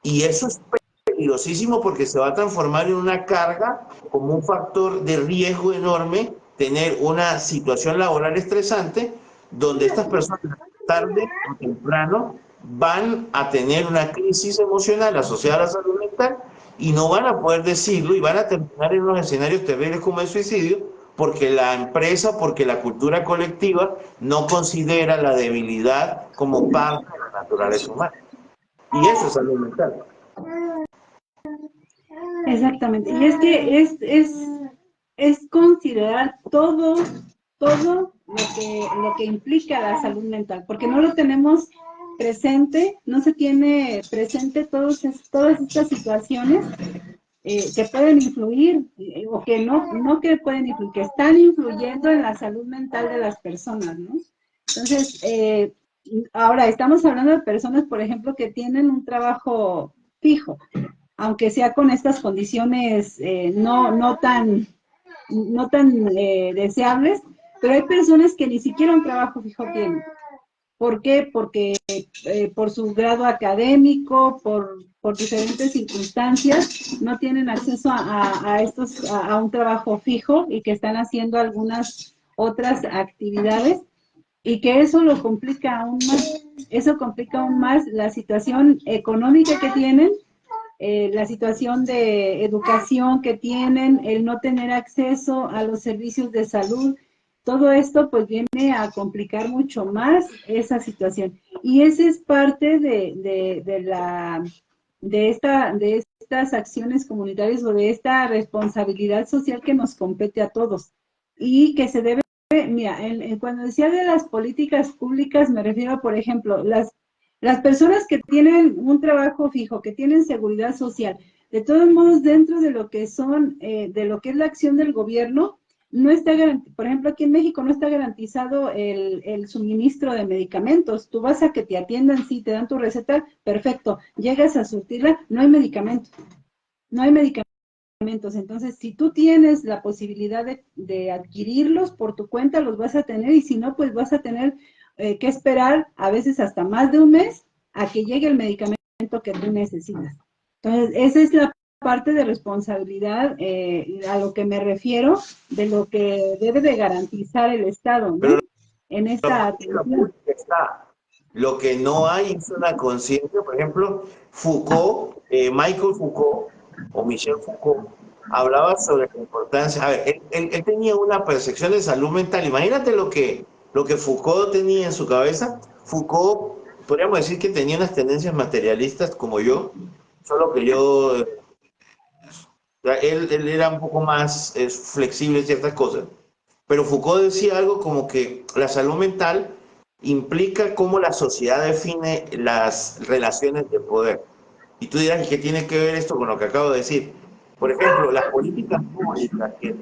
Y eso es peligrosísimo porque se va a transformar en una carga como un factor de riesgo enorme tener una situación laboral estresante donde estas personas tarde o temprano van a tener una crisis emocional asociada a la salud mental y no van a poder decirlo y van a terminar en unos escenarios terribles como el suicidio porque la empresa, porque la cultura colectiva no considera la debilidad como parte de la naturaleza humana. Y eso es salud mental. Exactamente. Y es que es considerar todo lo que implica la salud mental, porque no lo tenemos presente, no se tiene presente todas estas situaciones que pueden influir o que no que pueden influir, que están influyendo en la salud mental de las personas, ¿no? Entonces, ahora estamos hablando de personas, por ejemplo, que tienen un trabajo fijo, aunque sea con estas condiciones no tan deseables, pero hay personas que ni siquiera un trabajo fijo tienen. ¿Por qué? Porque por su grado académico, por diferentes circunstancias, no tienen acceso a un trabajo fijo y que están haciendo algunas otras actividades y que eso lo complica aún más. Eso complica aún más la situación económica que tienen, la situación de educación que tienen, el no tener acceso a los servicios de salud. Todo esto pues viene a complicar mucho más esa situación. Y esa es parte de estas acciones comunitarias o de esta responsabilidad social que nos compete a todos y que se debe, mira, cuando decía de las políticas públicas me refiero, por ejemplo, las personas que tienen un trabajo fijo, que tienen seguridad social, de todos modos, dentro de lo que de lo que es la acción del gobierno, no está garantizado, por ejemplo, aquí en México no está garantizado el suministro de medicamentos. Tú vas a que te atiendan, sí, te dan tu receta, perfecto. Llegas a surtirla, no hay medicamento. No hay medicamentos. Entonces, si tú tienes la posibilidad de adquirirlos por tu cuenta, los vas a tener y si no, pues vas a tener que esperar a veces hasta más de un mes a que llegue el medicamento que tú necesitas. Entonces, esa es la parte de responsabilidad a lo que me refiero de lo que debe de garantizar el Estado, ¿no? Pero En esta atención. está. Lo que no hay es una conciencia, por ejemplo, Foucault, Michael Foucault o Michel Foucault, hablaba sobre la importancia. A ver, él tenía una percepción de salud mental. Imagínate lo que Foucault tenía en su cabeza. Foucault, podríamos decir que tenía unas tendencias materialistas como yo, solo que yo, él era un poco más flexible en ciertas cosas. Pero Foucault decía algo como que la salud mental implica cómo la sociedad define las relaciones de poder. Y tú dirás, ¿y qué tiene que ver esto con lo que acabo de decir? Por ejemplo, las políticas públicas que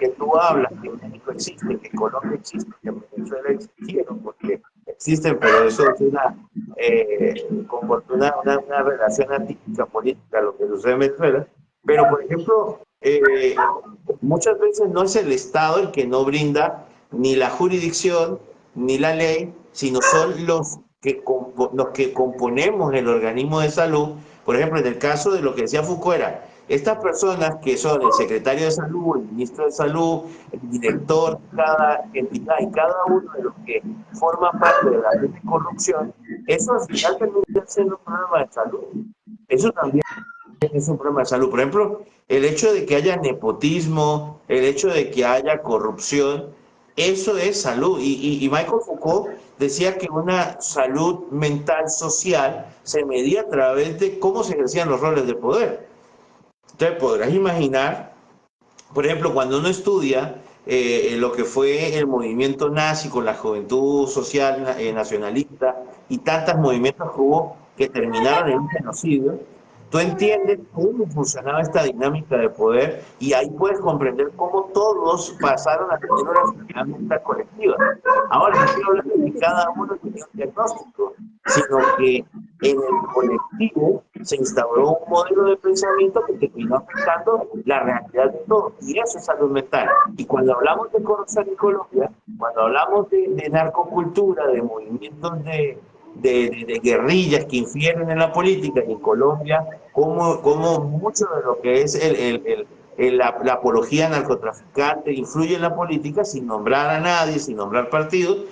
tú hablas, que en México existen, que en Colombia existen, que en Venezuela existieron, porque existen, pero eso es una relación atípica política, lo que sucede en Venezuela. Pero, por ejemplo, muchas veces no es el Estado el que no brinda ni la jurisdicción ni la ley, sino son los que componemos el organismo de salud. Por ejemplo, en el caso de lo que decía Foucault era, estas personas que son el secretario de salud, el ministro de salud, el director de cada entidad y cada uno de los que forma parte de la red de corrupción, eso al final termina siendo un problema de salud. Eso también es un problema de salud. Por ejemplo, el hecho de que haya nepotismo, el hecho de que haya corrupción, eso es salud. Y Michael Foucault decía que una salud mental social se medía a través de cómo se ejercían los roles de poder. Entonces podrás imaginar, por ejemplo, cuando uno estudia lo que fue el movimiento nazi con la juventud social nacionalista y tantos movimientos que hubo que terminaron en un genocidio, tú entiendes cómo funcionaba esta dinámica de poder y ahí puedes comprender cómo todos pasaron a tener una enfermedad mental colectiva. Ahora, no estoy hablando de que cada uno tenía un diagnóstico, sino que en el colectivo se instauró un modelo de pensamiento que terminó afectando la realidad de todos. Y eso es salud mental. Y cuando hablamos de corrupción en Colombia, cuando hablamos de narcocultura, de movimientos de guerrillas que infieren en la política y en Colombia, como mucho de lo que es la apología narcotraficante influye en la política sin nombrar a nadie, sin nombrar partidos.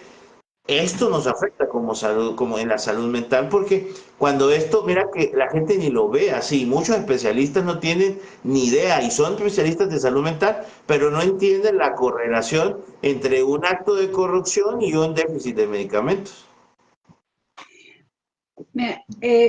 Esto nos afecta como salud, como en la salud mental, porque cuando esto, mira que la gente ni lo ve así, muchos especialistas no tienen ni idea y son especialistas de salud mental, pero no entienden la correlación entre un acto de corrupción y un déficit de medicamentos. Mira,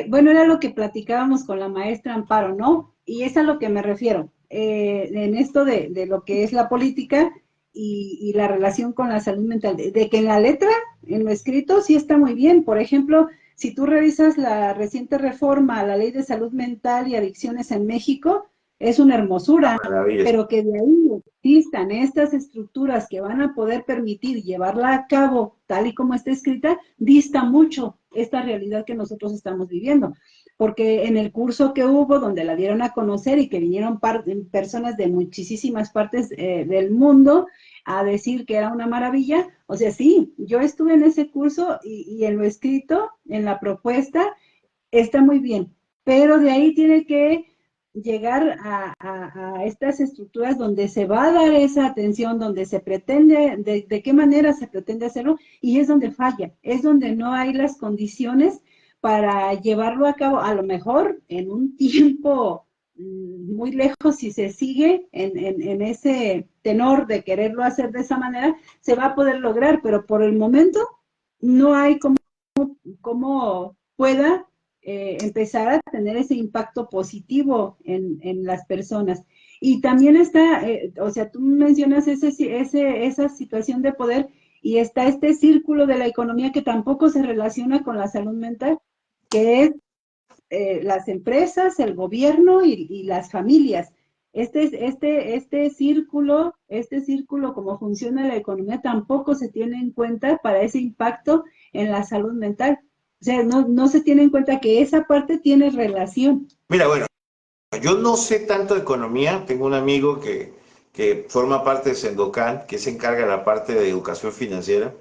bueno, era lo que platicábamos con la maestra Amparo, ¿no? Y es a lo que me refiero, en esto de lo que es la política y la relación con la salud mental, de que en la letra, en lo escrito, sí está muy bien. Por ejemplo, si tú revisas la reciente reforma a la Ley de Salud Mental y Adicciones en México, es una hermosura, Maravillas. pero que de ahí existan estas estructuras que van a poder permitir llevarla a cabo tal y como está escrita, dista mucho esta realidad que nosotros estamos viviendo. Porque en el curso que hubo, donde la dieron a conocer y que vinieron personas de muchísimas partes del mundo a decir que era una maravilla, o sea, sí, yo estuve en ese curso y en lo escrito, en la propuesta, está muy bien, pero de ahí tiene que llegar a estas estructuras donde se va a dar esa atención, donde se pretende, de qué manera se pretende hacerlo, y es donde falla, es donde no hay las condiciones para llevarlo a cabo, a lo mejor en un tiempo muy lejos, si se sigue en ese tenor de quererlo hacer de esa manera, se va a poder lograr, pero por el momento no hay cómo pueda empezar a tener ese impacto positivo en las personas. Y también está, o sea, tú mencionas esa situación de poder y está este círculo de la economía que tampoco se relaciona con la salud mental, que es las empresas, el gobierno y las familias. Este círculo, como funciona la economía, tampoco se tiene en cuenta para ese impacto en la salud mental. O sea, no se tiene en cuenta que esa parte tiene relación. Mira, bueno, yo no sé tanto de economía, tengo un amigo que forma parte de Sendocan, que se encarga de la parte de educación financiera.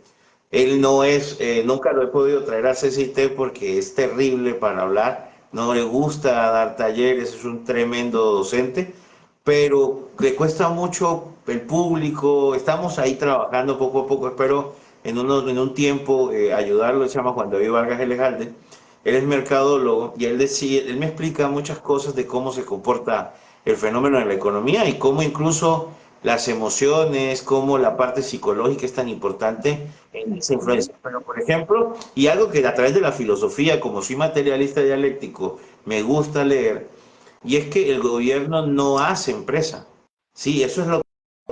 Él no es, nunca lo he podido traer a CCT porque es terrible para hablar, no le gusta dar talleres, es un tremendo docente, pero le cuesta mucho el público, estamos ahí trabajando poco a poco, espero en un tiempo ayudarlo, se llama Juan David Vargas Elejalde, él es mercadólogo y él me explica muchas cosas de cómo se comporta el fenómeno de la economía y cómo incluso las emociones, cómo la parte psicológica es tan importante en esa influencia. Pero, por ejemplo, y algo que a través de la filosofía, como soy materialista dialéctico, me gusta leer, y es que el gobierno no hace empresa. Sí, eso es lo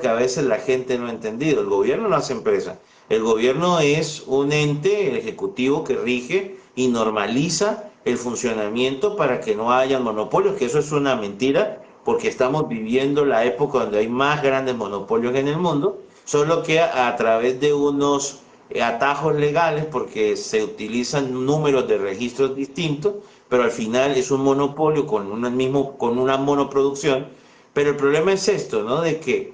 que a veces la gente no ha entendido. El gobierno no hace empresa. El gobierno es un ente, el ejecutivo, que rige y normaliza el funcionamiento para que no haya monopolios, que eso es una mentira, porque estamos viviendo la época donde hay más grandes monopolios en el mundo, solo que a través de unos atajos legales, porque se utilizan números de registros distintos, pero al final es un monopolio con una monoproducción. Pero el problema es esto, ¿no? De que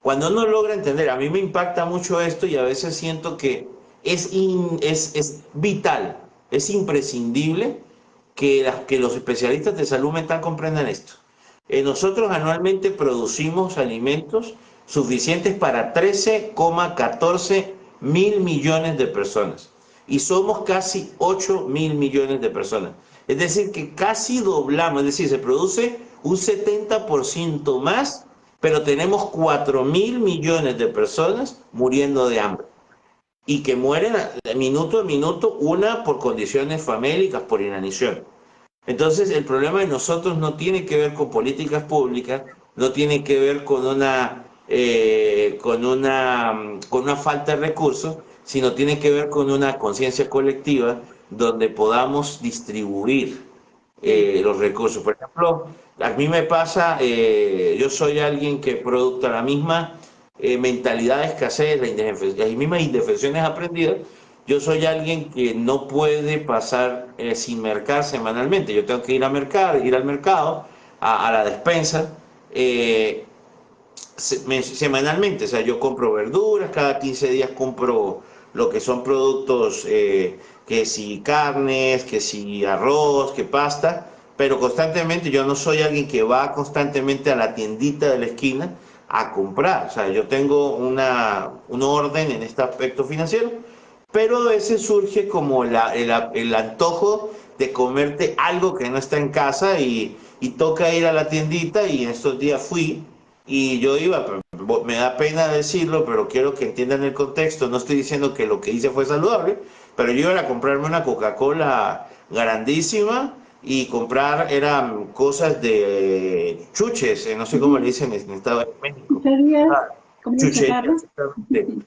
cuando uno logra entender, a mí me impacta mucho esto y a veces siento que es vital, es imprescindible que los especialistas de salud mental comprendan esto. Nosotros anualmente producimos alimentos suficientes para 13,14 mil millones de personas y somos casi 8 mil millones de personas. Es decir, que casi doblamos, es decir, se produce un 70% más, pero tenemos 4 mil millones de personas muriendo de hambre y que mueren minuto a minuto, una por condiciones famélicas, por inanición. Entonces, el problema de nosotros no tiene que ver con políticas públicas, no tiene que ver con una falta de recursos, sino tiene que ver con una conciencia colectiva donde podamos distribuir los recursos. Por ejemplo, a mí me pasa, yo soy alguien que producto de la misma mentalidad de escasez, las mismas indefensiones aprendidas, yo soy alguien que no puede pasar sin mercar semanalmente. Yo tengo que ir ir al mercado, a la despensa, eh, semanalmente. O sea, yo compro verduras, cada 15 días compro lo que son productos, que si carnes, que si arroz, que pasta, pero constantemente yo no soy alguien que va constantemente a la tiendita de la esquina a comprar. O sea, yo tengo un orden en este aspecto financiero, pero a veces surge como el antojo de comerte algo que no está en casa y toca ir a la tiendita y en estos días fui y yo iba, me da pena decirlo, pero quiero que entiendan el contexto. No estoy diciendo que lo que hice fue saludable, pero yo iba a comprarme una Coca-Cola grandísima y comprar eran cosas de chuches, no sé cómo le dicen en Estados Unidos, en México. ¿Sabías Ah, cómo chucherías, llamarlo? exactamente.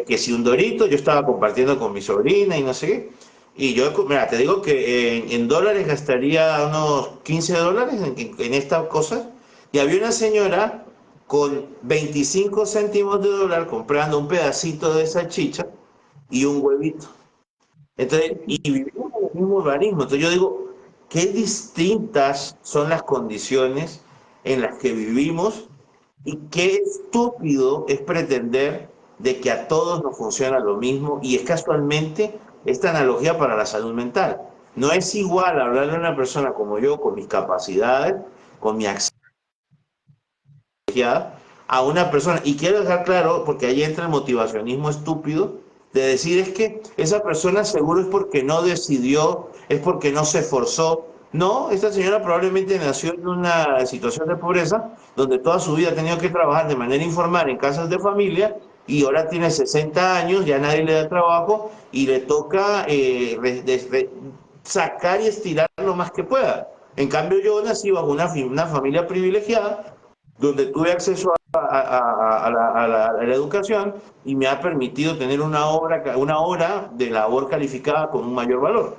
Que si un dorito, yo estaba compartiendo con mi sobrina y no sé qué. Y yo, mira, te digo que en dólares gastaría unos $15 en estas cosas. Y había una señora con 25 céntimos de dólar comprando un pedacito de salchicha y un huevito. Entonces, y vivimos en el mismo urbanismo. Entonces yo digo, qué distintas son las condiciones en las que vivimos y qué estúpido es pretender de que a todos nos funciona lo mismo y es casualmente esta analogía para la salud mental. No es igual hablarle a una persona como yo, con mis capacidades, con mi acción, a una persona. Y quiero dejar claro, porque ahí entra el motivacionismo estúpido, de decir es que esa persona seguro es porque no decidió, es porque no se esforzó. No, esta señora probablemente nació en una situación de pobreza donde toda su vida ha tenido que trabajar de manera informal en casas de familia y ahora tiene 60 años, ya nadie le da trabajo y le toca sacar y estirar lo más que pueda. En cambio, yo nací bajo una familia privilegiada donde tuve acceso a la educación y me ha permitido tener una hora de labor calificada con un mayor valor.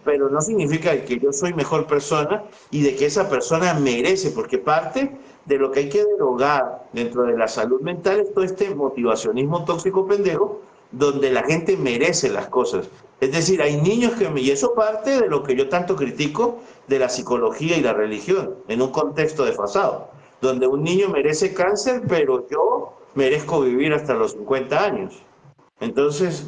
Pero no significa que yo soy mejor persona y de que esa persona merece, porque parte de lo que hay que derogar dentro de la salud mental es todo este motivacionismo tóxico pendejo, donde la gente merece las cosas. Es decir, hay niños y eso parte de lo que yo tanto critico de la psicología y la religión, en un contexto desfasado donde un niño merece cáncer, pero yo merezco vivir hasta los 50 años. Entonces,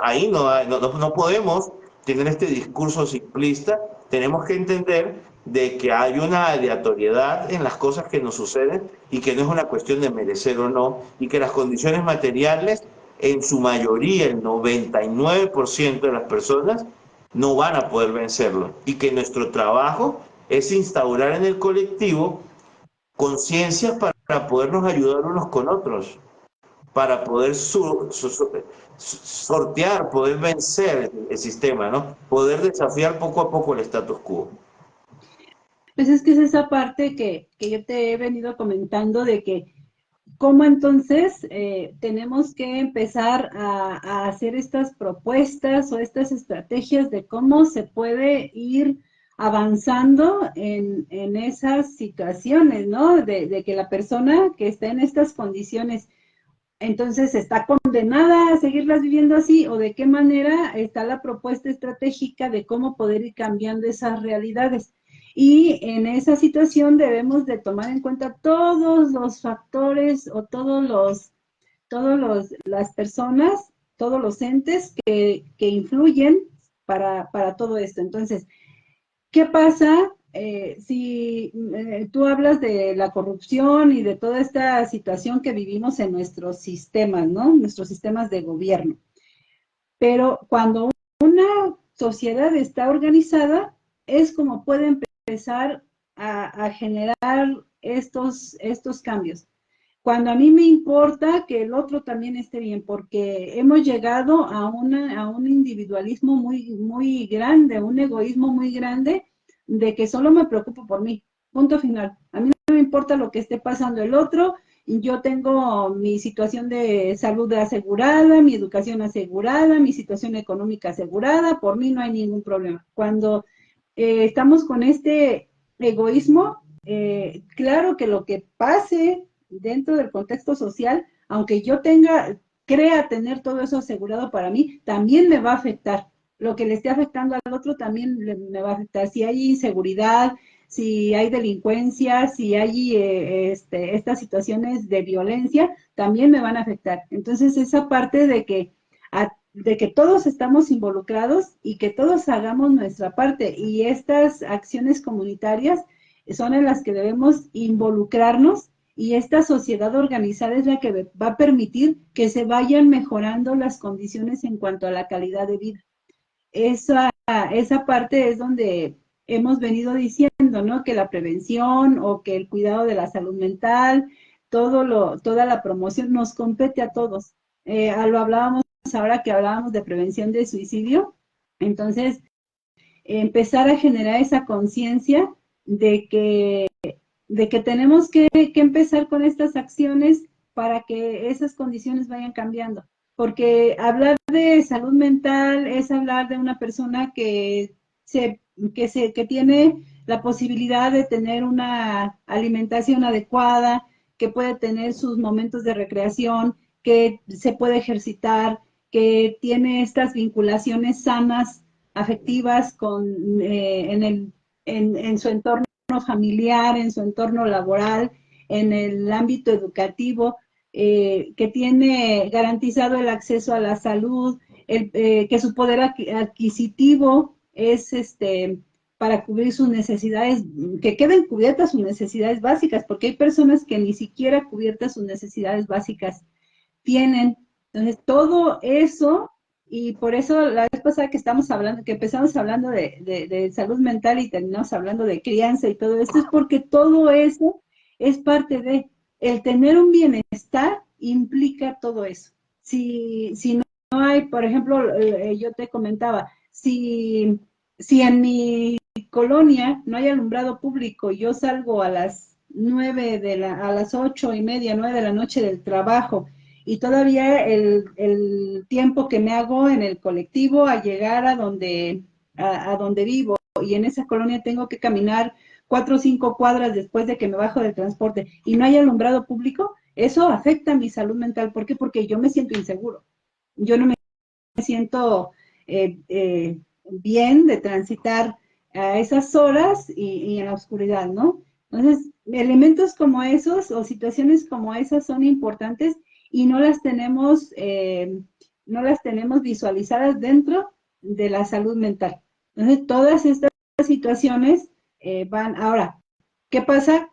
ahí no podemos tener este discurso simplista, tenemos que entender de que hay una aleatoriedad en las cosas que nos suceden y que no es una cuestión de merecer o no, y que las condiciones materiales, en su mayoría, el 99% de las personas, no van a poder vencerlo, y que nuestro trabajo es instaurar en el colectivo conciencias para podernos ayudar unos con otros, para poder sortear, poder vencer el sistema, ¿no? Poder desafiar poco a poco el status quo. Pues es que es esa parte que yo te he venido comentando de que cómo entonces tenemos que empezar a hacer estas propuestas o estas estrategias de cómo se puede ir avanzando en esas situaciones, ¿no? De que la persona que está en estas condiciones entonces está condenada a seguirlas viviendo así o de qué manera está la propuesta estratégica de cómo poder ir cambiando esas realidades. Y en esa situación debemos de tomar en cuenta todos los factores o las personas, todos los entes que influyen para todo esto. Entonces, ¿qué pasa si tú hablas de la corrupción y de toda esta situación que vivimos en nuestros sistemas, ¿no? Nuestros sistemas de gobierno. Pero cuando una sociedad está organizada, es como puede empezar a generar estos cambios. Cuando a mí me importa que el otro también esté bien, porque hemos llegado a un individualismo muy grande, un egoísmo muy grande, de que solo me preocupo por mí, punto final. A mí no me importa lo que esté pasando el otro, yo tengo mi situación de salud asegurada, mi educación asegurada, mi situación económica asegurada, por mí no hay ningún problema. Cuando estamos con este egoísmo, claro que lo que pase dentro del contexto social, aunque yo crea tener todo eso asegurado para mí, también me va a afectar. Lo que le esté afectando al otro también me va a afectar. Si hay inseguridad, si hay delincuencia, si hay estas situaciones de violencia, también me van a afectar. Entonces, esa parte de que todos estamos involucrados y que todos hagamos nuestra parte y estas acciones comunitarias son en las que debemos involucrarnos y esta sociedad organizada es la que va a permitir que se vayan mejorando las condiciones en cuanto a la calidad de vida. Esa parte es donde hemos venido diciendo, ¿no? Que la prevención o que el cuidado de la salud mental, toda la promoción nos compete a todos. Lo hablábamos ahora que hablábamos de prevención de suicidio, entonces empezar a generar esa conciencia de que tenemos que empezar con estas acciones para que esas condiciones vayan cambiando. Porque hablar de salud mental es hablar de una persona que tiene la posibilidad de tener una alimentación adecuada, que puede tener sus momentos de recreación, que se puede ejercitar, que tiene estas vinculaciones sanas, afectivas en su entorno familiar, en su entorno laboral, en el ámbito educativo, que tiene garantizado el acceso a la salud, que su poder adquisitivo es para cubrir sus necesidades, que queden cubiertas sus necesidades básicas, porque hay personas que ni siquiera cubiertas sus necesidades básicas tienen. Entonces, todo eso, y por eso la vez pasada que empezamos hablando de salud mental y terminamos hablando de crianza y todo esto, es porque todo eso es parte de, el tener un bienestar implica todo eso. Si no hay, por ejemplo, yo te comentaba, si en mi colonia no hay alumbrado público, yo salgo a las 8:30, 9 de la noche del trabajo, y todavía el tiempo que me hago en el colectivo a llegar a donde vivo, y en esa colonia tengo que caminar 4 o 5 cuadras después de que me bajo del transporte, y no hay alumbrado público, eso afecta a mi salud mental. ¿Por qué? Porque yo me siento inseguro. Yo no me siento bien de transitar a esas horas y en la oscuridad, ¿no? Entonces, elementos como esos o situaciones como esas son importantes y no las tenemos visualizadas dentro de la salud mental. Entonces, todas estas situaciones van. Ahora, ¿qué pasa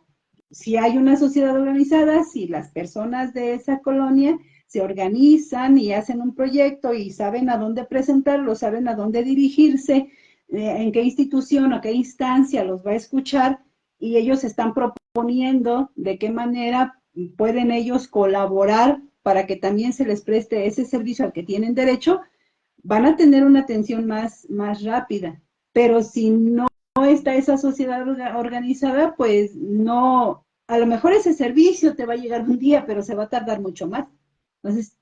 si hay una sociedad organizada, si las personas de esa colonia se organizan y hacen un proyecto y saben a dónde presentarlo, saben a dónde dirigirse, en qué institución o qué instancia los va a escuchar, y ellos están proponiendo proponiendo de qué manera pueden ellos colaborar para que también se les preste ese servicio al que tienen derecho, van a tener una atención más rápida. Pero si no está esa sociedad organizada, pues no, a lo mejor ese servicio te va a llegar un día, pero se va a tardar mucho más. Entonces,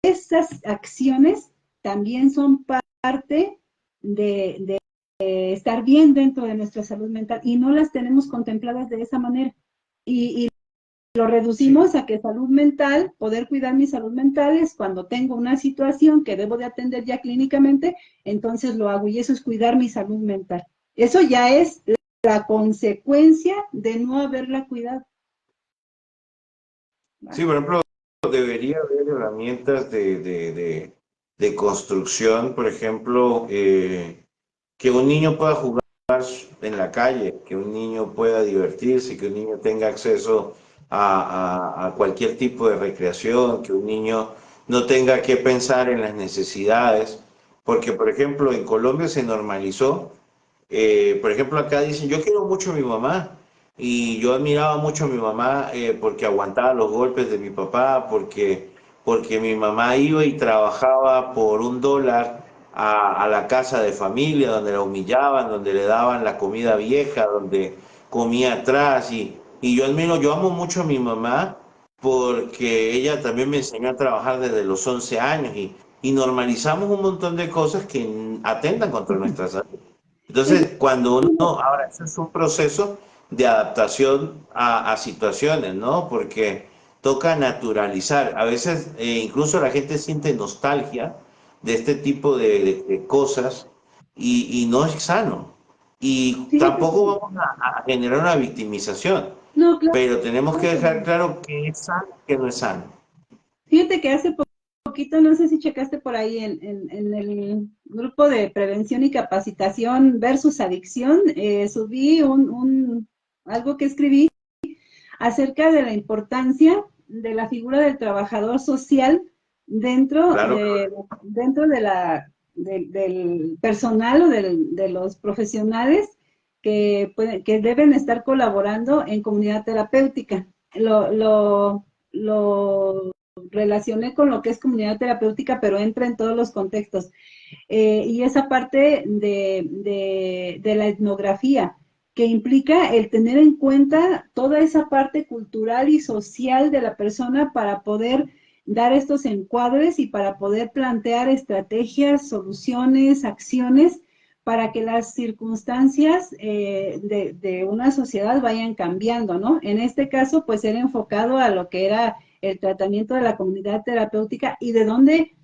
esas acciones también son parte de estar bien dentro de nuestra salud mental y no las tenemos contempladas de esa manera. Y lo reducimos a que salud mental, poder cuidar mi salud mental es cuando tengo una situación que debo de atender ya clínicamente, entonces lo hago y eso es cuidar mi salud mental. Eso ya es la consecuencia de no haberla cuidado. Sí, por ejemplo, debería haber herramientas de construcción, por ejemplo, que un niño pueda jugar en la calle, que un niño pueda divertirse, que un niño tenga acceso a cualquier tipo de recreación, que un niño no tenga que pensar en las necesidades, porque por ejemplo en Colombia se normalizó, por ejemplo acá dicen, yo quiero mucho a mi mamá y yo admiraba mucho a mi mamá porque aguantaba los golpes de mi papá, porque mi mamá iba y trabajaba por $1 a la casa de familia, donde la humillaban, donde le daban la comida vieja, donde comía atrás. Y yo admiro, yo amo mucho a mi mamá porque ella también me enseñó a trabajar desde los 11 años y normalizamos un montón de cosas que atentan contra nuestra salud. Entonces, cuando uno, ahora, eso es un proceso de adaptación a situaciones, ¿no? Porque toca naturalizar. A veces incluso la gente siente nostalgia de este tipo de cosas y no es sano. Y Fíjate tampoco que, vamos a generar una victimización, no, claro pero tenemos que que dejar no. claro qué es sano y qué no es sano. Fíjate que hace poquito, no sé si checaste por ahí en el grupo de prevención y capacitación versus adicción, subí algo que escribí acerca de la importancia de la figura del trabajador social dentro Claro, de, dentro de del personal o de los profesionales que deben estar colaborando en comunidad terapéutica. Lo relacioné con lo que es comunidad terapéutica, pero entra en todos los contextos. Y esa parte de la etnografía, que implica el tener en cuenta toda esa parte cultural y social de la persona para poder dar estos encuadres y para poder plantear estrategias, soluciones, acciones para que las circunstancias de una sociedad vayan cambiando, ¿no? En este caso, pues era enfocado a lo que era el tratamiento de la comunidad terapéutica y de dónde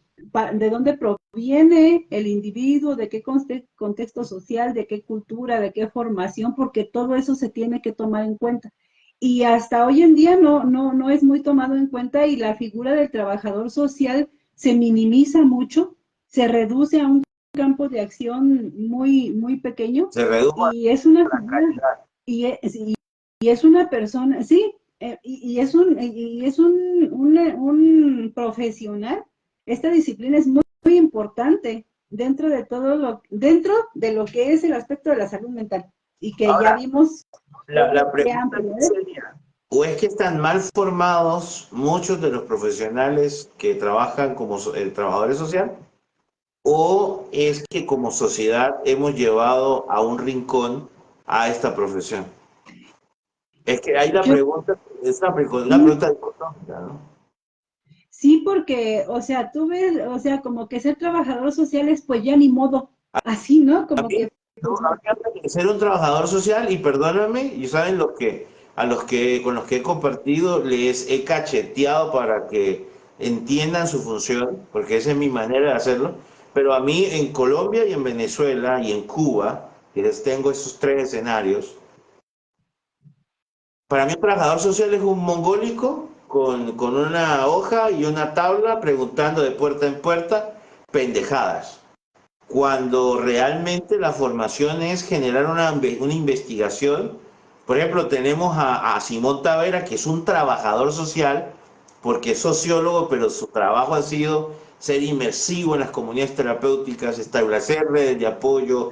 proviene el individuo, de qué contexto social, de qué cultura, de qué formación, porque todo eso se tiene que tomar en cuenta. Y hasta hoy en día no es muy tomado en cuenta y la figura del trabajador social se minimiza mucho, se reduce a un campo de acción muy pequeño se redujo y es una la figura, calidad. y es una persona, sí, y es un profesional. Esta disciplina es muy importante dentro de lo que es el aspecto de la salud mental y que ya Ahora, vimos la qué pregunta amplio aquí es. sería, ¿o es que están mal formados muchos de los profesionales que trabajan como trabajadores sociales? ¿O es que como sociedad hemos llevado a un rincón a esta profesión? Es que ahí la Yo pregunta es una sí, pregunta dicotómica, ¿no? sí, porque, o sea, tú ves, o sea, como que ser trabajador social es pues ya ni modo, así, ¿no? A Como mí, que, no, pues, a mí que ser un trabajador social, y perdóname, y saben lo que, a los que con los que he compartido les he cacheteado para que entiendan su función, porque esa es mi manera de hacerlo, pero a mí en Colombia y en Venezuela y en Cuba, que les tengo esos tres escenarios, para mí un trabajador social es un mongólico con una hoja y una tabla preguntando de puerta en puerta pendejadas, cuando realmente la formación es generar una investigación. Por ejemplo, tenemos a Simón Tavera, que es un trabajador social, porque es sociólogo, pero su trabajo ha sido ser inmersivo en las comunidades terapéuticas, establecer redes de apoyo,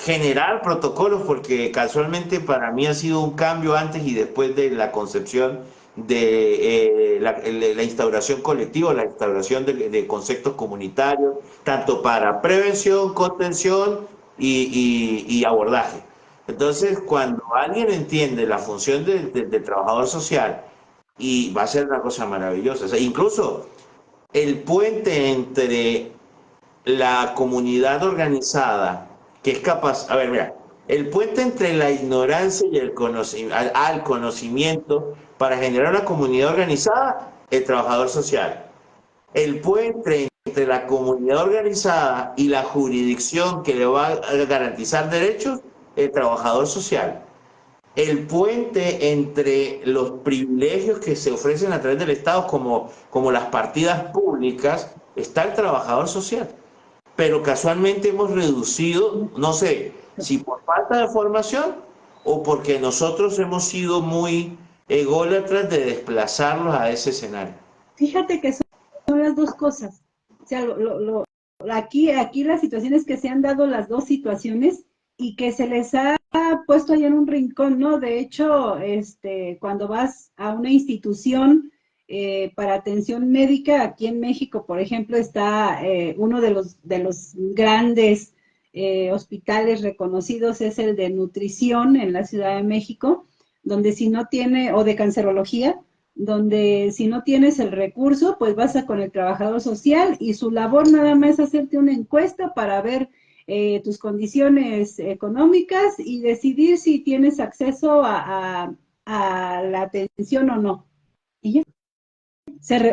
generar protocolos, porque casualmente para mí ha sido un cambio antes y después de la concepción de la instauración colectiva, la instauración de conceptos comunitarios, tanto para prevención, contención y abordaje. Entonces, cuando alguien entiende la función del trabajador social, y va a ser una cosa maravillosa, o sea, incluso el puente entre la comunidad organizada, que es capaz, a ver, mira, el puente entre la ignorancia y el conocimiento, al conocimiento para generar una comunidad organizada, el trabajador social. El puente entre la comunidad organizada y la jurisdicción que le va a garantizar derechos, el trabajador social. El puente entre los privilegios que se ofrecen a través del Estado, como las partidas públicas, está el trabajador social. Pero casualmente hemos reducido, no sé, si por falta de formación o porque nosotros hemos sido muy ególatras de desplazarlos a ese escenario. Fíjate que son las dos cosas. O sea, aquí las situaciones que se han dado, las dos situaciones, y que se les ha puesto ahí en un rincón, ¿no? De hecho, cuando vas a una institución para atención médica, aquí en México, por ejemplo, está uno de los grandes hospitales reconocidos, es el de nutrición en la Ciudad de México, donde si no tiene, o de cancerología, donde si no tienes el recurso, pues vas a con el trabajador social y su labor nada más es hacerte una encuesta para ver tus condiciones económicas y decidir si tienes acceso a la atención o no. Y ya.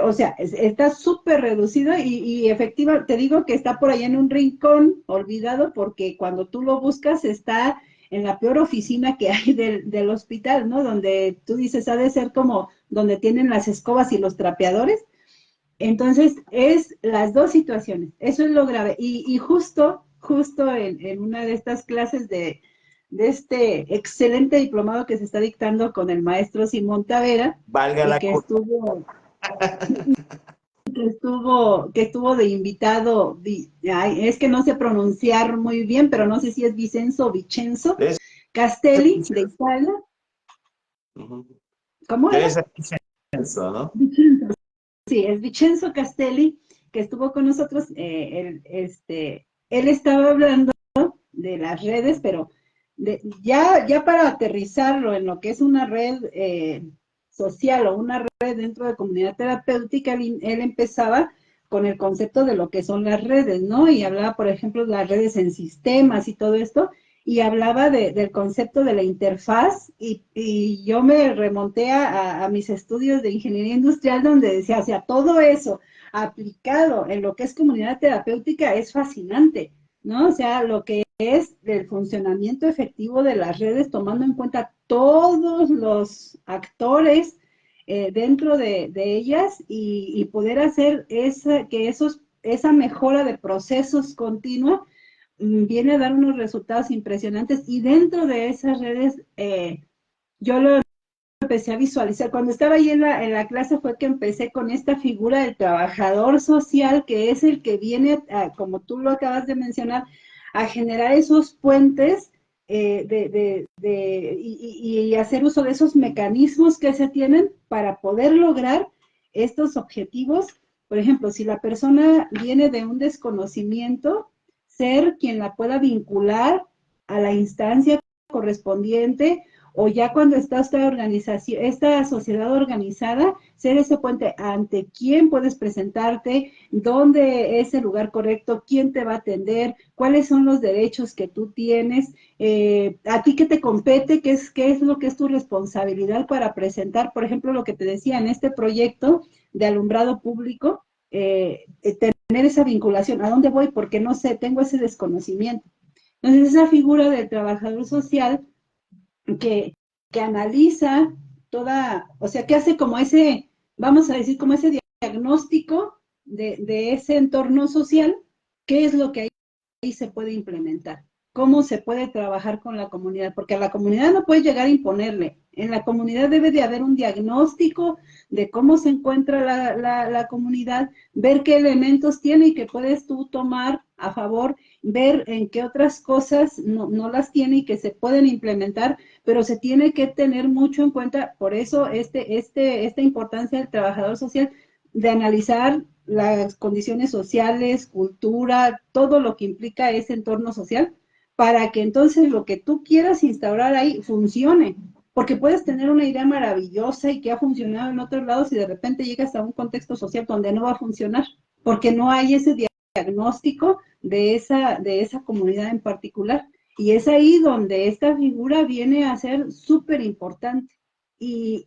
O sea, está súper reducido y efectiva, te digo que está por allá en un rincón olvidado porque cuando tú lo buscas está en la peor oficina que hay del hospital, ¿no? Donde tú dices, ha de ser como donde tienen las escobas y los trapeadores. Entonces, es las dos situaciones, eso es lo grave. Y justo en una de estas clases de este excelente diplomado que se está dictando con el maestro Simón Tavera, Valga y la que estuvo de invitado, ay, es que no sé pronunciar muy bien, pero no sé si es Vicenzo o Vicenzo es, Castelli de Italia. ¿Cómo debe era? ser Vicenzo, ¿no? Vicenzo. Sí, es Vicenzo Castelli, que estuvo con nosotros. Él estaba hablando de las redes, pero ya para aterrizarlo en lo que es una red social o una red dentro de comunidad terapéutica, él empezaba con el concepto de lo que son las redes, ¿no? Y hablaba, por ejemplo, de las redes en sistemas y todo esto, y hablaba del concepto de la interfaz, y yo me remonté a mis estudios de ingeniería industrial, donde decía, o sea, todo eso aplicado en lo que es comunidad terapéutica es fascinante, ¿no? O sea, lo que es del funcionamiento efectivo de las redes, tomando en cuenta todos los actores dentro de ellas y poder hacer esa mejora de procesos continua viene a dar unos resultados impresionantes. Y dentro de esas redes, yo lo empecé a visualizar. Cuando estaba ahí en la clase fue que empecé con esta figura del trabajador social, que es el que viene, como tú lo acabas de mencionar, a generar esos puentes y hacer uso de esos mecanismos que se tienen para poder lograr estos objetivos. Por ejemplo, si la persona viene de un desconocimiento, ser quien la pueda vincular a la instancia correspondiente, o ya cuando está esta organización, esta sociedad organizada, ser ese puente ante quién puedes presentarte, dónde es el lugar correcto, quién te va a atender, cuáles son los derechos que tú tienes, a ti qué te compete, qué es lo que es tu responsabilidad para presentar, por ejemplo, lo que te decía en este proyecto de alumbrado público, tener esa vinculación, ¿a dónde voy? Porque no sé, tengo ese desconocimiento. Entonces, esa figura del trabajador social que, que analiza o sea, que hace como ese, vamos a decir, como ese diagnóstico de ese entorno social, qué es lo que ahí se puede implementar. cómo se puede trabajar con la comunidad, porque a la comunidad no puedes llegar a imponerle. En la comunidad debe de haber un diagnóstico de cómo se encuentra la comunidad, ver qué elementos tiene y que puedes tú tomar a favor, ver en qué otras cosas no las tiene y que se pueden implementar, pero se tiene que tener mucho en cuenta, por eso esta importancia del trabajador social, de analizar las condiciones sociales, cultura, todo lo que implica ese entorno social, para que entonces lo que tú quieras instaurar ahí funcione. Porque puedes tener una idea maravillosa y que ha funcionado en otros lados y de repente llegas a un contexto social donde no va a funcionar, porque no hay ese diagnóstico de esa comunidad en particular. Y es ahí donde esta figura viene a ser súper importante. Y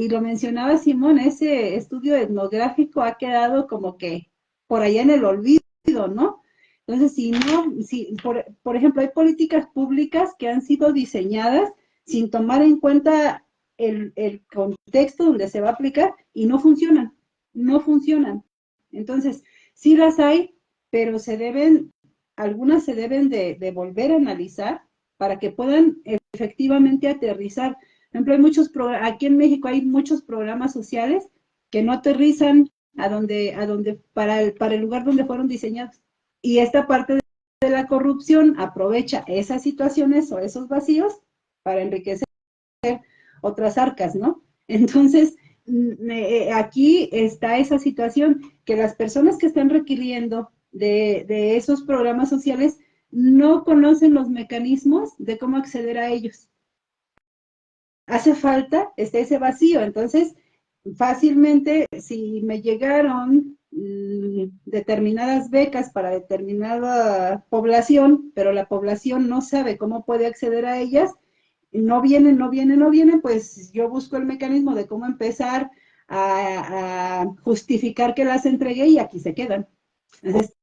lo mencionaba Simón, ese estudio etnográfico ha quedado como que por allá en el olvido, ¿no? Entonces, si no, si, por ejemplo, hay políticas públicas que han sido diseñadas sin tomar en cuenta el contexto donde se va a aplicar y no funcionan, no funcionan. Entonces, sí las hay, pero algunas se deben de volver a analizar para que puedan efectivamente aterrizar. Por ejemplo, aquí en México hay muchos programas sociales que no aterrizan para el lugar donde fueron diseñados. Y esta parte de la corrupción aprovecha esas situaciones o esos vacíos para enriquecer otras arcas, ¿no? Entonces, aquí está esa situación, que las personas que están requiriendo de esos programas sociales no conocen los mecanismos de cómo acceder a ellos. Hace falta ese vacío, entonces fácilmente si me llegaron determinadas becas para determinada población, pero la población no sabe cómo puede acceder a ellas, no vienen, pues yo busco el mecanismo de cómo empezar a justificar que las entregué y aquí se quedan. Entonces,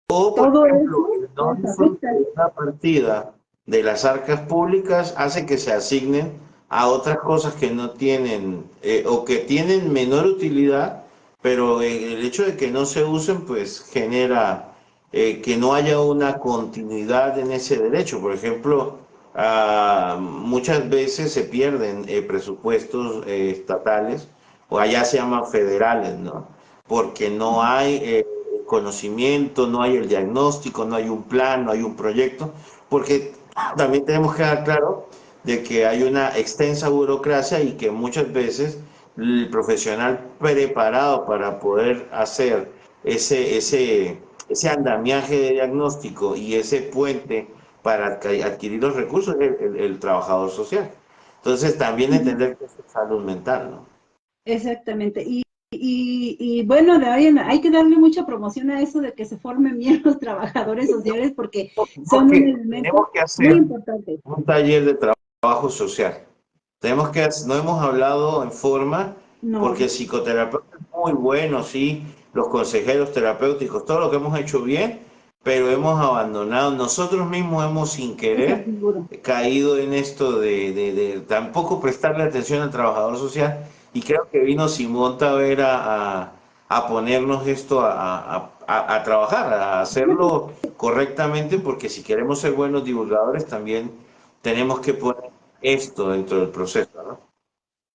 O, por todo ejemplo, eso el no nos afecta. disfrute de una partida de las arcas públicas hace que se asignen a otras cosas que no tienen o que tienen menor utilidad, pero el hecho de que no se usen, pues genera que no haya una continuidad en ese derecho. Por ejemplo, muchas veces se pierden presupuestos estatales, o allá se llaman federales, ¿no? Porque no hay conocimiento, no hay el diagnóstico, no hay un plan, no hay un proyecto, porque también tenemos que dar claro de que hay una extensa burocracia y que muchas veces el profesional preparado para poder hacer ese andamiaje de diagnóstico y ese puente para adquirir los recursos es el trabajador social. Entonces también entender que es salud mental, ¿no? Exactamente. Y bueno, hay que darle mucha promoción a eso de que se formen bien los trabajadores sociales porque son un Porque tenemos elemento que muy hacer importante. un taller de trabajo social. No hemos hablado en forma, porque No, el psicoterapeuta es muy bueno, sí, los consejeros terapéuticos, todo lo que hemos hecho bien, pero hemos abandonado, nosotros mismos hemos sin esa querer figura. caído en esto de tampoco prestarle atención al trabajador social, y creo que vino Simón Taver a ponernos esto a trabajar, a hacerlo correctamente, porque si queremos ser buenos divulgadores también tenemos que poner esto dentro del proceso, ¿no?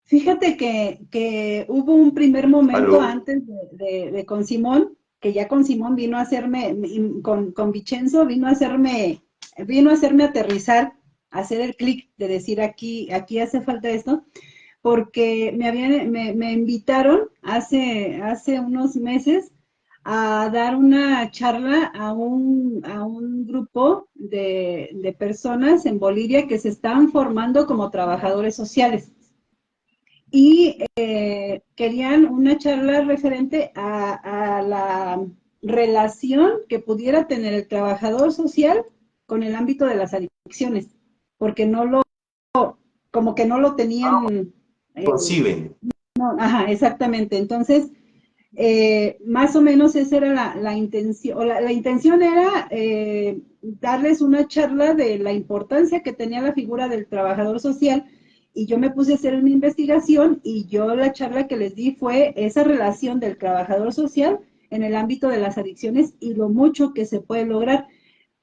Fíjate que hubo un primer momento Aló. antes de con Simón, que ya con Simón vino a hacerme, con Vicenzo vino a hacerme aterrizar, hacer el clic de decir aquí hace falta esto, porque me invitaron hace unos meses a dar una charla a un grupo de personas en Bolivia que se estaban formando como trabajadores sociales y querían una charla referente a la relación que pudiera tener el trabajador social con el ámbito de las adicciones, porque como que no lo tenían, Conciben. no, ajá, exactamente. Entonces, más o menos esa era la intención, o la intención era darles una charla de la importancia que tenía la figura del trabajador social y yo me puse a hacer una investigación y yo la charla que les di fue esa relación del trabajador social en el ámbito de las adicciones y lo mucho que se puede lograr,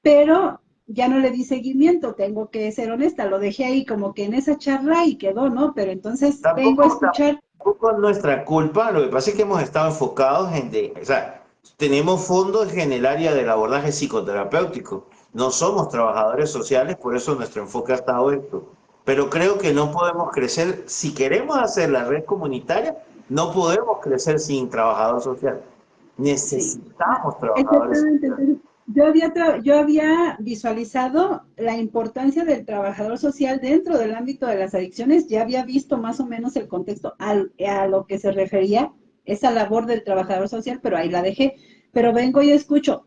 pero ya no le di seguimiento, tengo que ser honesta, lo dejé ahí como que en esa charla y quedó, ¿no? Pero entonces vengo a Tampoco, escuchar. tampoco es nuestra culpa, lo que pasa es que hemos estado enfocados o sea, tenemos fondos en el área del abordaje psicoterapéutico. No somos trabajadores sociales, por eso nuestro enfoque ha estado esto. Pero creo que no podemos crecer, si queremos hacer la red comunitaria, no podemos crecer sin trabajador social. Sí, Necesitamos trabajadores exactamente. sociales. Entonces, yo había visualizado la importancia del trabajador social dentro del ámbito de las adicciones, ya había visto más o menos el contexto a lo que se refería esa labor del trabajador social, pero ahí la dejé. Pero vengo y escucho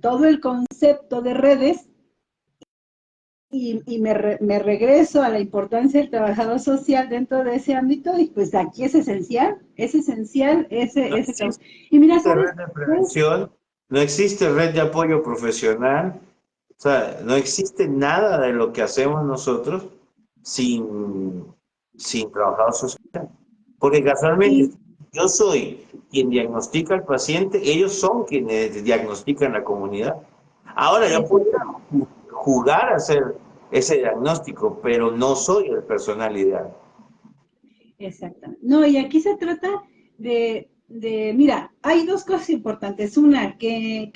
todo el concepto de redes y me regreso a la importancia del trabajador social dentro de ese ámbito y pues aquí es esencial No ese trabajo. existe Y mira, ¿sabes? red de prevención, no existe red de apoyo profesional, o sea, no existe nada de lo que hacemos nosotros sin, sin trabajador social. Porque casualmente Y yo soy quien diagnostica al paciente, ellos son quienes diagnostican la comunidad. Ahora yo podría exactamente, jugar a hacer ese diagnóstico, pero no soy el personal ideal. exactamente. No, y aquí se trata mira, hay dos cosas importantes. Una, que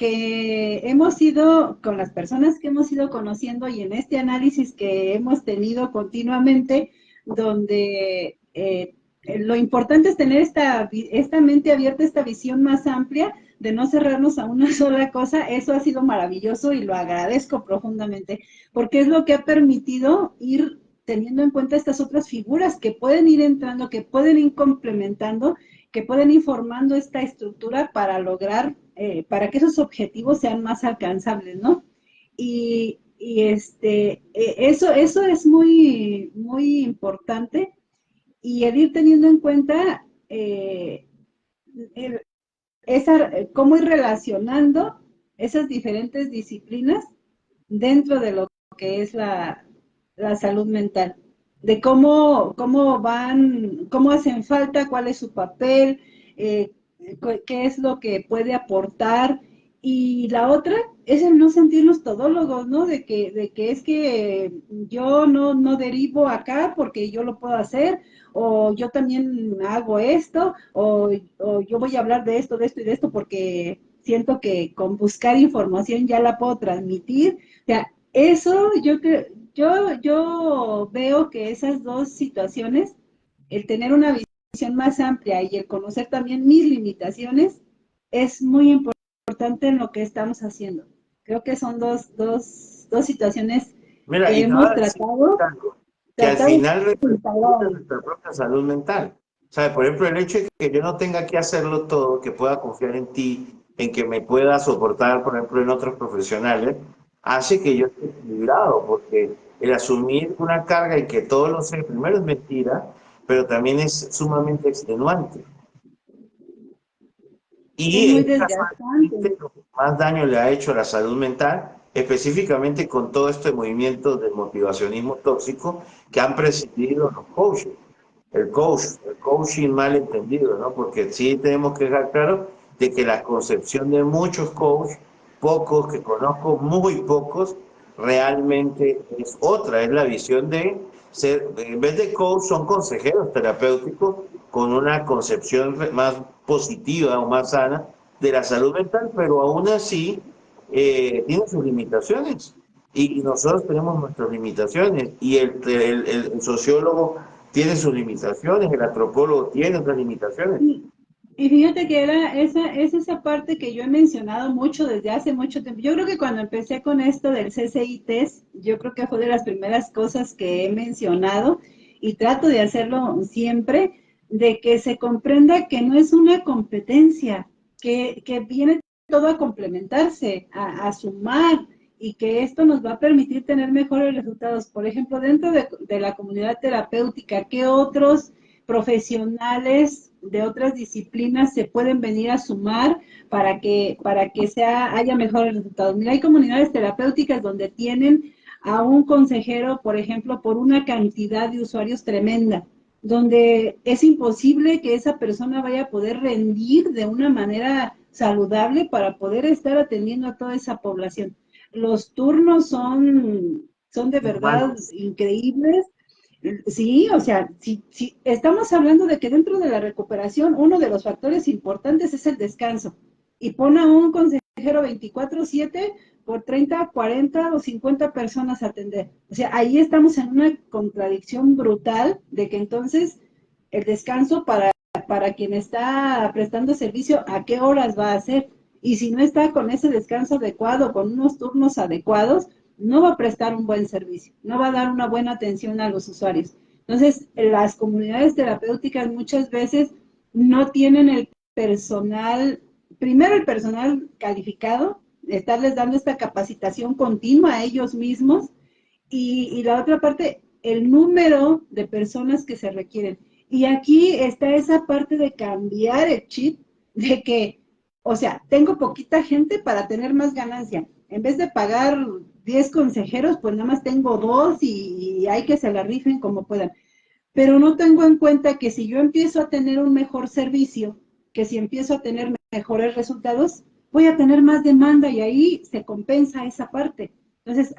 hemos ido, con las personas que hemos ido conociendo y en este análisis que hemos tenido continuamente, donde lo importante es tener esta mente abierta, esta visión más amplia, de no cerrarnos a una sola cosa. Eso ha sido maravilloso y lo agradezco profundamente, porque es lo que ha permitido ir teniendo en cuenta estas otras figuras que pueden ir entrando, que pueden ir complementando, que pueden ir formando esta estructura para lograr, para que esos objetivos sean más alcanzables, ¿no? Eso es muy, muy importante y el ir teniendo en cuenta el, cómo ir relacionando esas diferentes disciplinas dentro de lo que es la salud mental, de cómo hacen falta, cuál es su papel, eh, qué es lo que puede aportar. Y la otra es el no sentirnos todólogos, ¿no? De que es que yo no derivo acá porque yo lo puedo hacer, o yo también hago esto, o yo voy a hablar de esto y de esto porque siento que con buscar información ya la puedo transmitir. O sea, eso yo veo que esas dos situaciones, el tener una visión más amplia y el conocer también mis limitaciones, es muy importante en lo que estamos haciendo. Creo que son dos situaciones Mira, que y te voy hemos a decir tratado, algo, que al tratado final de integrar repercute en ahí. nuestra propia salud mental. ¿Sabes? Por ejemplo, el hecho de que yo no tenga que hacerlo todo, que pueda confiar en ti, en que me pueda soportar, por ejemplo, en otros profesionales, hace que yo esté equilibrado, porque el asumir una carga y que todo lo sé, primero es mentira, pero también es sumamente extenuante. Es Y muy es desgastante. casualmente lo que más daño le ha hecho a la salud mental, específicamente con todo este movimiento del motivacionismo tóxico que han presidido los coaches. El coaching mal entendido, ¿no? Porque sí tenemos que dejar claro de que la concepción de muchos coaches, pocos que conozco, muy pocos, realmente es otra, es la visión de ser, en vez de coach, son consejeros terapéuticos con una concepción más positiva o más sana de la salud mental, pero aún así tiene sus limitaciones. Y nosotros tenemos nuestras limitaciones. Y el sociólogo tiene sus limitaciones, el antropólogo tiene otras limitaciones. Y fíjate que es esa parte que yo he mencionado mucho desde hace mucho tiempo. Yo creo que cuando empecé con esto del CCI test, yo creo que fue de las primeras cosas que he mencionado y trato de hacerlo siempre, de que se comprenda que no es una competencia, que viene todo a complementarse, a sumar y que esto nos va a permitir tener mejores resultados. Por ejemplo, dentro de la comunidad terapéutica, ¿qué otros profesionales de otras disciplinas se pueden venir a sumar para que haya mejores resultados? Mira, hay comunidades terapéuticas donde tienen a un consejero, por ejemplo, por una cantidad de usuarios tremenda, donde es imposible que esa persona vaya a poder rendir de una manera saludable para poder estar atendiendo a toda esa población. los turnos son de verdad Humanos. increíbles. Sí, o sea, si estamos hablando de que dentro de la recuperación uno de los factores importantes es el descanso. Y pone a un consejero 24/7 por 30, 40 o 50 personas a atender. O sea, ahí estamos en una contradicción brutal de que entonces el descanso para quien está prestando servicio, ¿a qué horas va a ser? Y si no está con ese descanso adecuado, con unos turnos adecuados, no va a prestar un buen servicio, no va a dar una buena atención a los usuarios. Entonces, las comunidades terapéuticas muchas veces no tienen el personal, primero el personal calificado, estarles dando esta capacitación continua a ellos mismos, y la otra parte, el número de personas que se requieren. Y aquí está esa parte de cambiar el chip de que, o sea, tengo poquita gente para tener más ganancia. En vez de pagar 10 consejeros, pues nada más tengo dos y hay que se la rifen como puedan. Pero no tengo en cuenta que si yo empiezo a tener un mejor servicio, que si empiezo a tener mejores resultados, voy a tener más demanda y ahí se compensa esa parte. Entonces,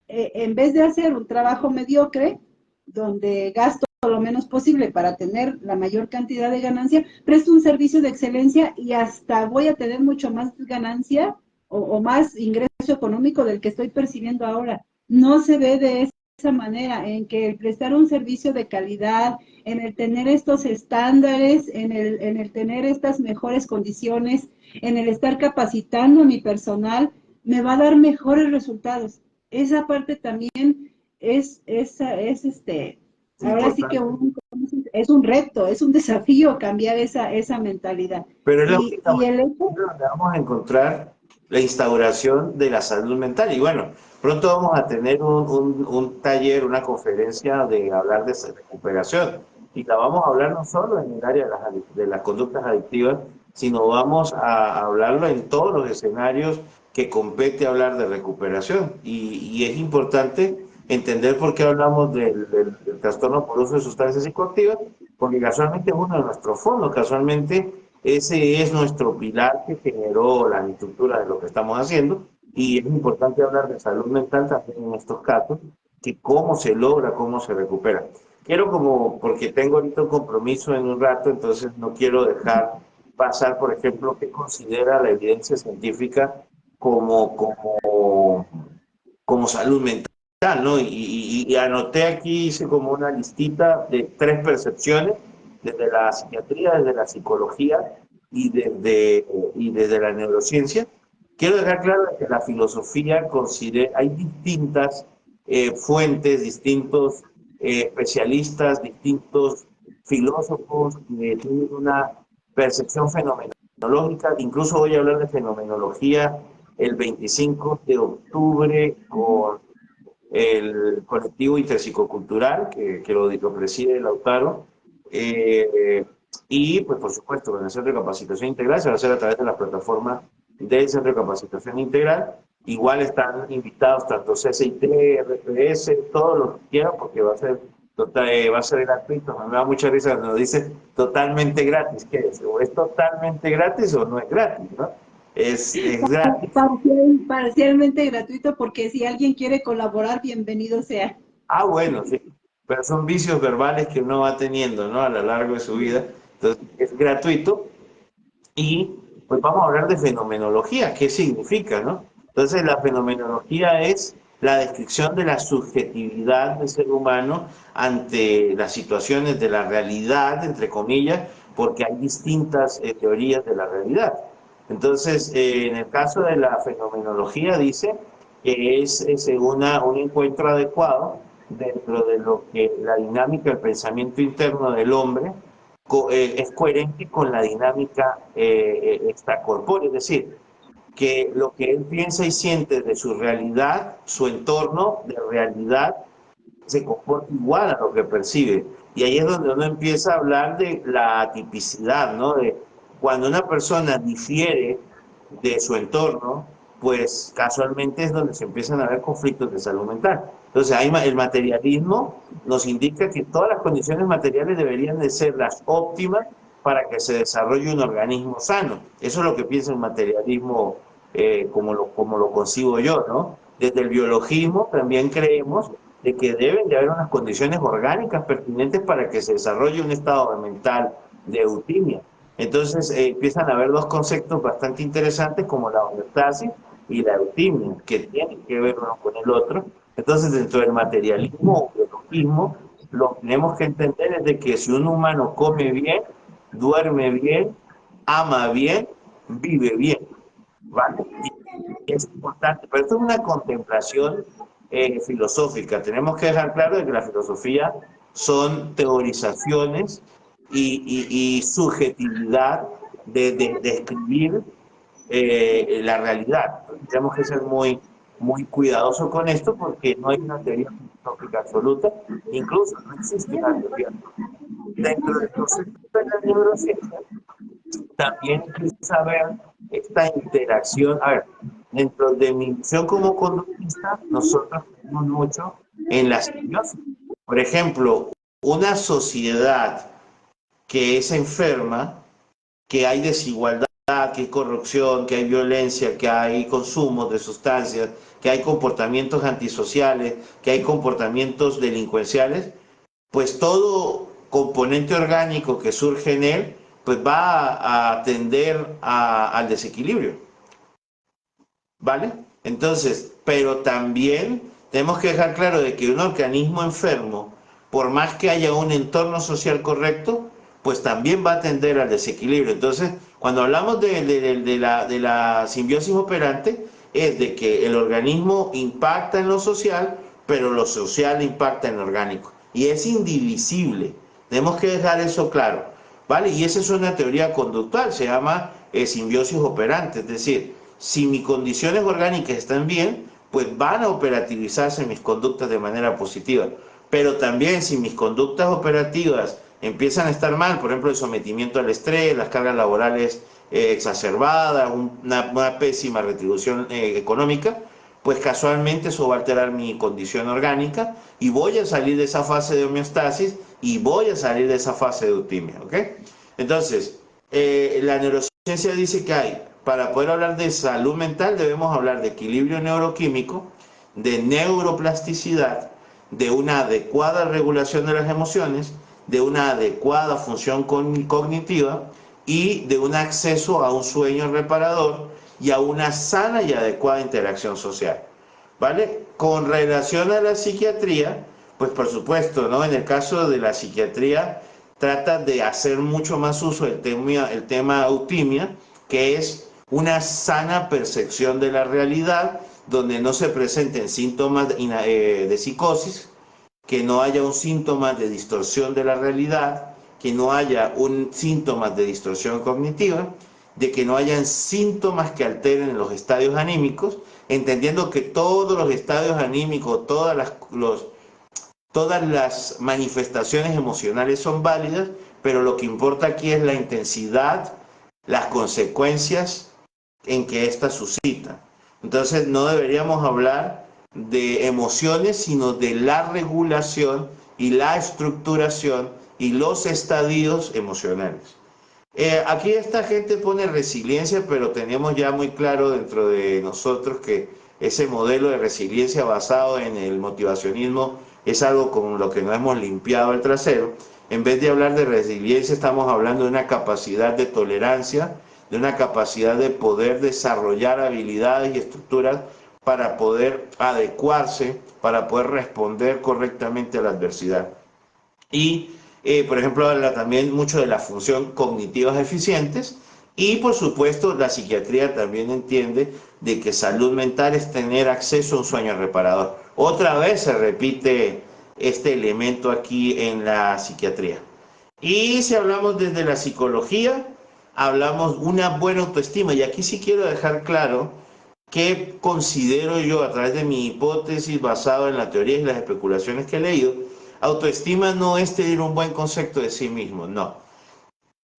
en vez de hacer un trabajo mediocre, donde gasto lo menos posible para tener la mayor cantidad de ganancia, presto un servicio de excelencia y hasta voy a tener mucho más ganancia o más ingreso económico del que estoy percibiendo ahora. No se ve de esa manera, en que el prestar un servicio de calidad, en el tener estos estándares, en el tener estas mejores condiciones, en el estar capacitando a mi personal, me va a dar mejores resultados. Esa parte también ahora sí que Importante. es un reto, es un desafío cambiar esa mentalidad. Pero es la Y, única y manera el hecho, donde vamos a encontrar la instauración de la salud mental. Y bueno, pronto vamos a tener un taller, una conferencia de hablar de recuperación. Y la vamos a hablar no solo en el área de las conductas adictivas, sino vamos a hablarlo en todos los escenarios que compete hablar de recuperación. Y es importante entender por qué hablamos del trastorno por uso de sustancias psicoactivas, porque casualmente es uno de nuestros fondos, casualmente ese es nuestro pilar que generó la estructura de lo que estamos haciendo, y es importante hablar de salud mental también en estos casos, que cómo se logra, cómo se recupera. Quiero como, porque tengo ahorita un compromiso en un rato, entonces no quiero dejar pasar, por ejemplo, qué considera la evidencia científica como, como salud mental, ¿no? Y anoté aquí, hice como una listita de 3 percepciones, desde la psiquiatría, desde la psicología y desde la neurociencia. Quiero dejar claro que la filosofía considera, hay distintas fuentes, distintos especialistas, distintos filósofos que tienen una percepción fenomenológica. Incluso voy a hablar de fenomenología el 25 de octubre con el colectivo interpsicocultural que lo preside Lautaro. Eh, y pues por supuesto con el Centro de Capacitación Integral se va a hacer a través de la plataforma del Centro de Capacitación Integral. Igual están invitados tanto CCIT, RPS, todos los que quieran, porque va a ser gratuito. Me da mucha risa cuando nos dice totalmente gratis. ¿Qué es? ¿O es totalmente gratis o no es gratis? ¿No? Es gratis. parcialmente gratuito, porque si alguien quiere colaborar, bienvenido sea. Ah, bueno, sí. Pero son vicios verbales que uno va teniendo, ¿no? A lo largo de su vida. Entonces, es gratuito. Y pues vamos a hablar de fenomenología. ¿Qué significa, no? Entonces, la fenomenología es la descripción de la subjetividad del ser humano ante las situaciones de la realidad, entre comillas, porque hay distintas teorías de la realidad. Entonces, en el caso de la fenomenología dice que es un encuentro adecuado dentro de lo que la dinámica del pensamiento interno del hombre es coherente con la dinámica extracorpórea, es decir, que lo que él piensa y siente de su realidad, su entorno de realidad, se comporta igual a lo que percibe. Y ahí es donde uno empieza a hablar de la atipicidad, ¿no? De cuando una persona difiere de su entorno, pues casualmente es donde se empiezan a ver conflictos de salud mental. Entonces, el materialismo nos indica que todas las condiciones materiales deberían de ser las óptimas para que se desarrolle un organismo sano. Eso es lo que piensa el materialismo como lo concibo yo, ¿no? Desde el biologismo también creemos de que deben de haber unas condiciones orgánicas pertinentes para que se desarrolle un estado mental de eutimia. Entonces empiezan a haber dos conceptos bastante interesantes como la homeostasis y la eutimia, que tienen que ver uno con el otro. Entonces, dentro del materialismo o biologismo, lo que tenemos que entender es de que si un humano come bien, duerme bien, ama bien, vive bien, ¿vale? Y es importante, pero esto es una contemplación filosófica. Tenemos que dejar claro de que la filosofía son teorizaciones y subjetividad de describir la realidad. Entonces, tenemos que ser muy cuidadosos con esto porque no hay una teoría filosófica absoluta, incluso no existe una teoría. Dentro del concepto de la neurociencia, también hay que saber esta interacción. A ver, dentro de mi misión como conductista, nosotros tenemos mucho en la simbiosis. Por ejemplo, una sociedad que es enferma, que hay desigualdad, que hay corrupción, que hay violencia, que hay consumo de sustancias, que hay comportamientos antisociales, que hay comportamientos delincuenciales, pues todo componente orgánico que surge en él, pues va a tender al desequilibrio, ¿vale? Entonces, pero también tenemos que dejar claro de que un organismo enfermo, por más que haya un entorno social correcto, pues también va a tender al desequilibrio. Entonces, cuando hablamos de la simbiosis operante, es de que el organismo impacta en lo social, pero lo social impacta en lo orgánico. Y es indivisible. Tenemos que dejar eso claro, ¿vale? Y esa es una teoría conductual, se llama simbiosis operante, es decir, si mis condiciones orgánicas están bien, pues van a operativizarse mis conductas de manera positiva. Pero también si mis conductas operativas empiezan a estar mal, por ejemplo, el sometimiento al estrés, las cargas laborales exacerbadas, una pésima retribución económica, pues casualmente eso va a alterar mi condición orgánica y voy a salir de esa fase de homeostasis y voy a salir de esa fase de eutimia, ¿ok? Entonces, la neurociencia dice que hay, para poder hablar de salud mental, debemos hablar de equilibrio neuroquímico, de neuroplasticidad, de una adecuada regulación de las emociones, de una adecuada función cognitiva y de un acceso a un sueño reparador y a una sana y adecuada interacción social. ¿Vale? Con relación a la psiquiatría, pues por supuesto, ¿no? En el caso de la psiquiatría, trata de hacer mucho más uso el tema eutimia, que es una sana percepción de la realidad, donde no se presenten síntomas de psicosis, que no haya un síntoma de distorsión de la realidad, que no haya un síntoma de distorsión cognitiva, de que no hayan síntomas que alteren los estadios anímicos, entendiendo que todos los estadios anímicos, todas las manifestaciones emocionales son válidas, pero lo que importa aquí es la intensidad, las consecuencias en que éstas suscitan. Entonces no deberíamos hablar de emociones, sino de la regulación y la estructuración y los estadios emocionales. Aquí esta gente pone resiliencia, pero tenemos ya muy claro dentro de nosotros que ese modelo de resiliencia basado en el motivacionismo es algo con lo que no hemos limpiado el trasero. En vez de hablar de resiliencia, estamos hablando de una capacidad de tolerancia, de una capacidad de poder desarrollar habilidades y estructuras para poder adecuarse, para poder responder correctamente a la adversidad. Y, por ejemplo, habla también mucho de la función cognitivas eficientes y, por supuesto, la psiquiatría también entiende de que salud mental es tener acceso a un sueño reparador. Otra vez se repite este elemento aquí en la psiquiatría. Y si hablamos desde la psicología, hablamos una buena autoestima. Y aquí sí quiero dejar claro que considero yo, a través de mi hipótesis basado en la teoría y las especulaciones que he leído, autoestima no es tener un buen concepto de sí mismo, no.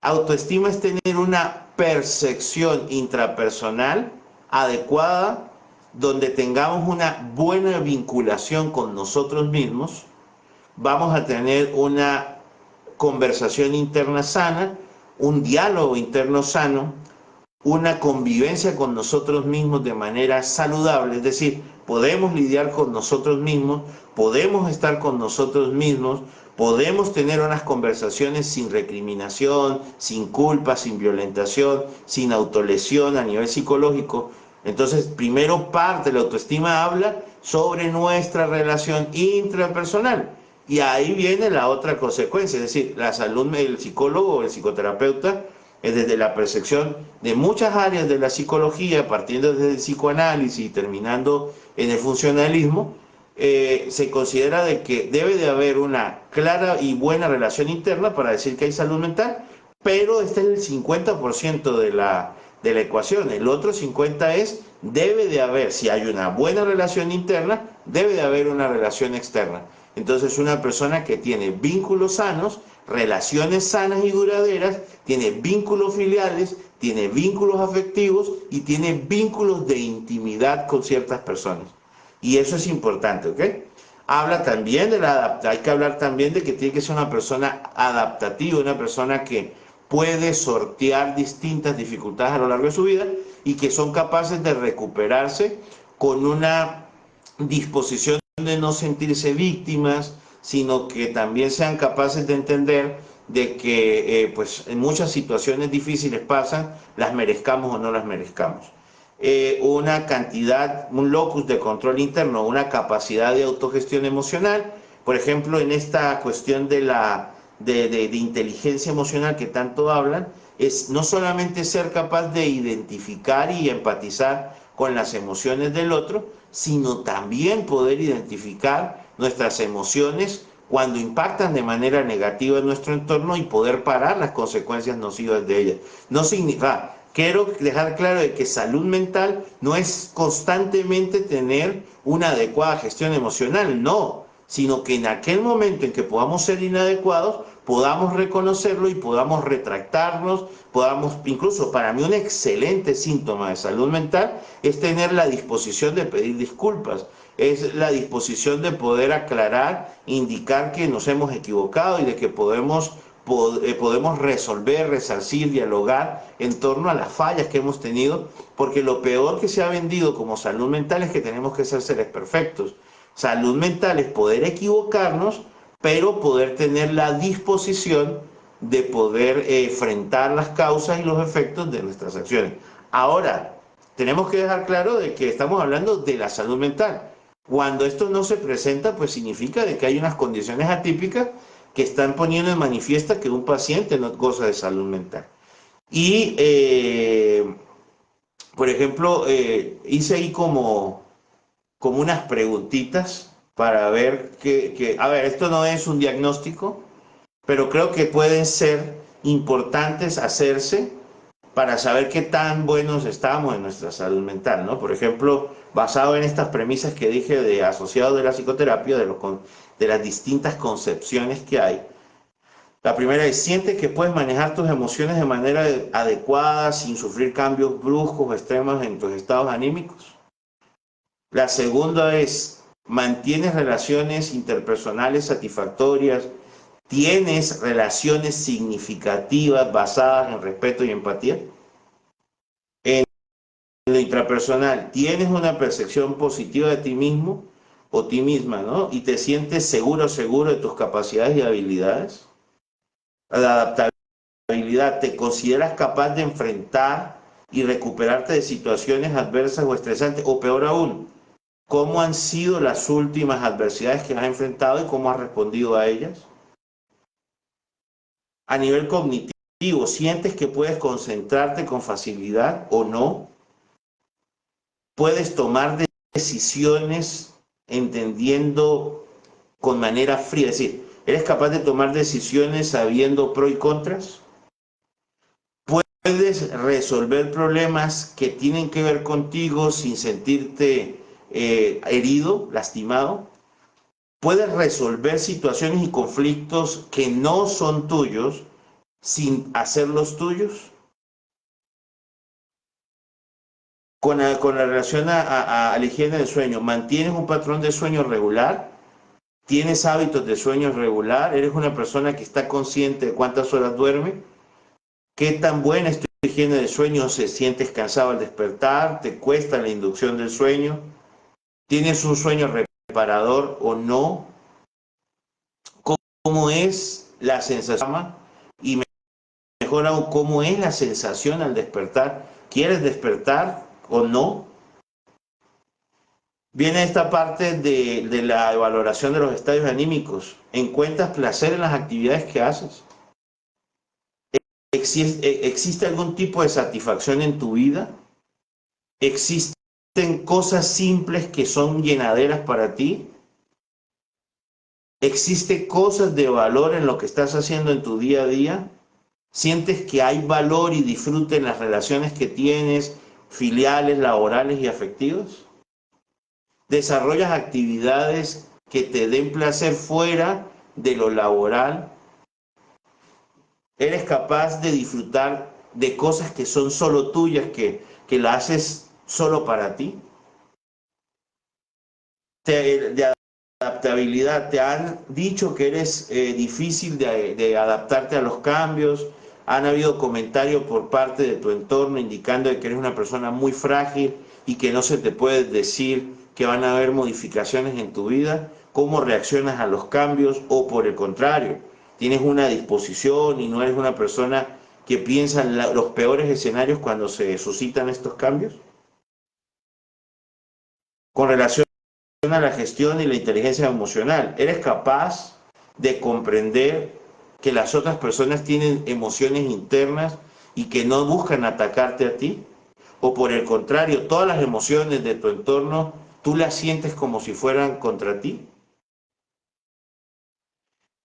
Autoestima es tener una percepción intrapersonal adecuada, donde tengamos una buena vinculación con nosotros mismos, vamos a tener una conversación interna sana, un diálogo interno sano, una convivencia con nosotros mismos de manera saludable, es decir, podemos lidiar con nosotros mismos, podemos estar con nosotros mismos, podemos tener unas conversaciones sin recriminación, sin culpa, sin violentación, sin autolesión a nivel psicológico. Entonces, primero parte la autoestima habla sobre nuestra relación intrapersonal. Y ahí viene la otra consecuencia, es decir, la salud, el psicólogo o el psicoterapeuta desde la percepción de muchas áreas de la psicología, partiendo desde el psicoanálisis y terminando en el funcionalismo, se considera de que debe de haber una clara y buena relación interna para decir que hay salud mental, pero este es el 50% de la ecuación. El otro 50% es, debe de haber, si hay una buena relación interna, debe de haber una relación externa. Entonces, una persona que tiene vínculos sanos, relaciones sanas y duraderas, tiene vínculos filiales, tiene vínculos afectivos y tiene vínculos de intimidad con ciertas personas. Y eso es importante, ¿ok? Habla también hay que hablar también de que tiene que ser una persona adaptativa, una persona que puede sortear distintas dificultades a lo largo de su vida y que son capaces de recuperarse con una disposición de no sentirse víctimas, sino que también sean capaces de entender de que pues en muchas situaciones difíciles pasan, las merezcamos o no las merezcamos. Una cantidad, un locus de control interno, una capacidad de autogestión emocional, por ejemplo, en esta cuestión de inteligencia emocional que tanto hablan, es no solamente ser capaz de identificar y empatizar con las emociones del otro, sino también poder identificar nuestras emociones cuando impactan de manera negativa en nuestro entorno y poder parar las consecuencias nocivas de ellas. No significa, quiero dejar claro de que salud mental no es constantemente tener una adecuada gestión emocional, no, sino que en aquel momento en que podamos ser inadecuados, podamos reconocerlo y podamos retractarnos, podamos, incluso para mí un excelente síntoma de salud mental es tener la disposición de pedir disculpas, es la disposición de poder aclarar, indicar que nos hemos equivocado y de que podemos resolver, resarcir, dialogar en torno a las fallas que hemos tenido, porque lo peor que se ha vendido como salud mental es que tenemos que ser seres perfectos. Salud mental es poder equivocarnos, pero poder tener la disposición de poder enfrentar las causas y los efectos de nuestras acciones. Ahora, tenemos que dejar claro de que estamos hablando de la salud mental. Cuando esto no se presenta, pues significa de que hay unas condiciones atípicas que están poniendo en manifiesta que un paciente no goza de salud mental. Y, por ejemplo, hice ahí como unas preguntitas para ver a ver, esto no es un diagnóstico, pero creo que pueden ser importantes hacerse para saber qué tan buenos estamos en nuestra salud mental, ¿no? Por ejemplo, basado en estas premisas que dije de asociados de la psicoterapia, de las distintas concepciones que hay. La primera es, ¿sientes que puedes manejar tus emociones de manera adecuada sin sufrir cambios bruscos o extremos en tus estados anímicos? La segunda es, ¿mantienes relaciones interpersonales satisfactorias? ¿Tienes relaciones significativas basadas en respeto y empatía? En lo intrapersonal, ¿tienes una percepción positiva de ti mismo o ti misma, ¿no? ¿Y te sientes seguro o seguro de tus capacidades y habilidades? La adaptabilidad, ¿te consideras capaz de enfrentar y recuperarte de situaciones adversas o estresantes? O peor aún, ¿cómo han sido las últimas adversidades que has enfrentado y cómo has respondido a ellas? A nivel cognitivo, ¿sientes que puedes concentrarte con facilidad o no? ¿Puedes tomar decisiones entendiendo con manera fría? Es decir, ¿eres capaz de tomar decisiones sabiendo pros y contras? ¿Puedes resolver problemas que tienen que ver contigo sin sentirte herido, lastimado? ¿Puedes resolver situaciones y conflictos que no son tuyos sin hacerlos tuyos? Con la relación a la higiene del sueño, ¿mantienes un patrón de sueño regular? ¿Tienes hábitos de sueño regular? ¿Eres una persona que está consciente de cuántas horas duerme? ¿Qué tan buena es tu higiene del sueño, se sientes cansado al despertar, te cuesta la inducción del sueño, tienes un sueño reparador o no, cómo es la sensación y mejor aún cómo es la sensación al despertar, ¿quieres despertar o no? Viene esta parte de la valoración de los estadios anímicos. ¿Encuentras placer en las actividades que haces? ¿Existe algún tipo de satisfacción en tu vida? ¿Existen cosas simples que son llenaderas para ti? ¿Existen cosas de valor en lo que estás haciendo en tu día a día? ¿Sientes que hay valor y disfrute en las relaciones que tienes, filiales, laborales y afectivas? ¿Desarrollas actividades que te den placer fuera de lo laboral? ¿Eres capaz de disfrutar de cosas que son solo tuyas, que las haces solo para ti? De adaptabilidad, te han dicho que eres difícil de adaptarte a los cambios, han habido comentarios por parte de tu entorno indicando que eres una persona muy frágil y que no se te puede decir que van a haber modificaciones en tu vida, cómo reaccionas a los cambios o por el contrario, tienes una disposición y no eres una persona que piensa en los peores escenarios cuando se suscitan estos cambios. Con relación a la gestión y la inteligencia emocional, ¿eres capaz de comprender que las otras personas tienen emociones internas y que no buscan atacarte a ti? ¿O por el contrario, todas las emociones de tu entorno tú las sientes como si fueran contra ti?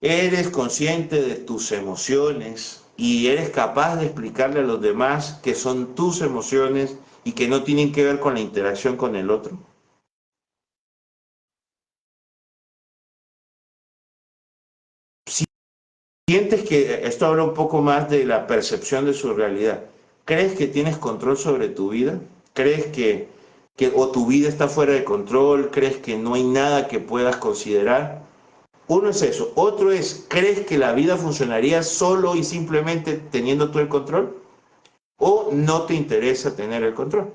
¿Eres consciente de tus emociones y eres capaz de explicarle a los demás que son tus emociones y que no tienen que ver con la interacción con el otro? ¿Sientes que esto habla un poco más de la percepción de su realidad? ¿Crees que tienes control sobre tu vida? ¿Crees que o tu vida está fuera de control? ¿Crees que no hay nada que puedas considerar? Uno es eso. Otro es, ¿crees que la vida funcionaría solo y simplemente teniendo tú el control? ¿O no te interesa tener el control?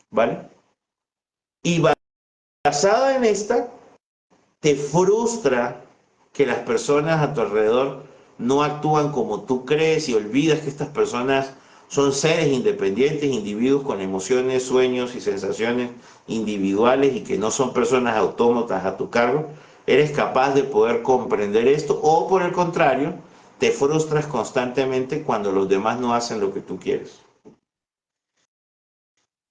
¿Vale? Y basada en esta, te frustra que las personas a tu alrededor no actúan como tú crees y olvidas que estas personas son seres independientes, individuos con emociones, sueños y sensaciones individuales y que no son personas autómatas a tu cargo. ¿Eres capaz de poder comprender esto? O por el contrario, te frustras constantemente cuando los demás no hacen lo que tú quieres.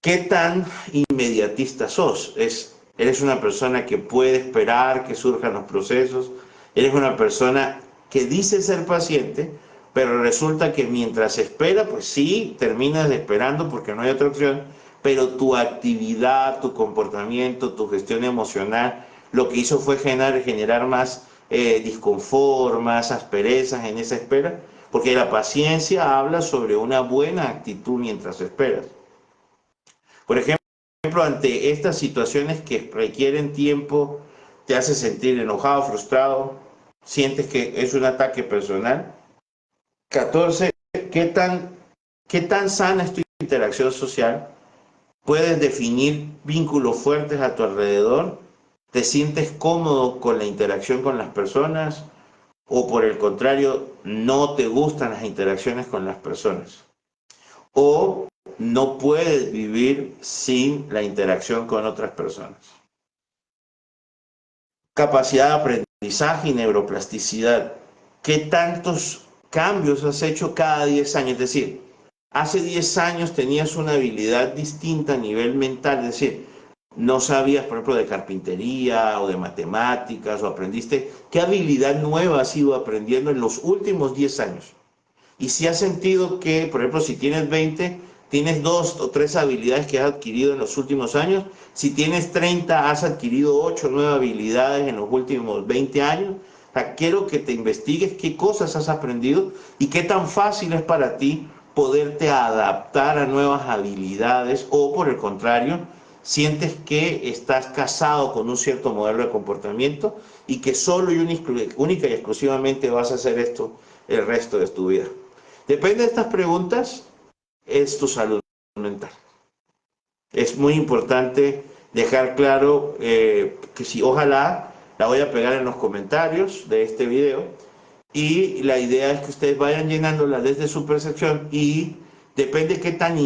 ¿Qué tan inmediatista sos? ¿Eres una persona que puede esperar que surjan los procesos? ¿Eres una persona que dice ser paciente, pero resulta que mientras espera, pues sí, terminas esperando porque no hay otra opción, pero tu actividad, tu comportamiento, tu gestión emocional, lo que hizo fue generar más disconfort, más asperezas en esa espera? Porque la paciencia habla sobre una buena actitud mientras esperas. Por ejemplo, ante estas situaciones que requieren tiempo, te hace sentir enojado, frustrado, sientes que es un ataque personal. 14. ¿Qué tan, qué tan sana es tu interacción social? ¿Puedes definir vínculos fuertes a tu alrededor? ¿Te sientes cómodo con la interacción con las personas? ¿O por el contrario, no te gustan las interacciones con las personas? ¿O no puedes vivir sin la interacción con otras personas? Capacidad de aprendizaje y neuroplasticidad. ¿Qué tantos cambios has hecho cada 10 años? Es decir, hace 10 años tenías una habilidad distinta a nivel mental, es decir, no sabías, por ejemplo, de carpintería o de matemáticas o aprendiste. ¿Qué habilidad nueva has ido aprendiendo en los últimos 10 años? Y si has sentido que, por ejemplo, si tienes 20, tienes 2 o 3 habilidades que has adquirido en los últimos años. Si tienes 30, has adquirido 8 o 9 habilidades en los últimos 20 años. O sea, quiero que te investigues qué cosas has aprendido y qué tan fácil es para ti poderte adaptar a nuevas habilidades o, por el contrario, sientes que estás casado con un cierto modelo de comportamiento y que solo y única y exclusivamente vas a hacer esto el resto de tu vida. Depende de estas preguntas, es tu salud mental. Es muy importante dejar claro que si ojalá la voy a pegar en los comentarios de este video y la idea es que ustedes vayan llenándola desde su percepción y depende qué tan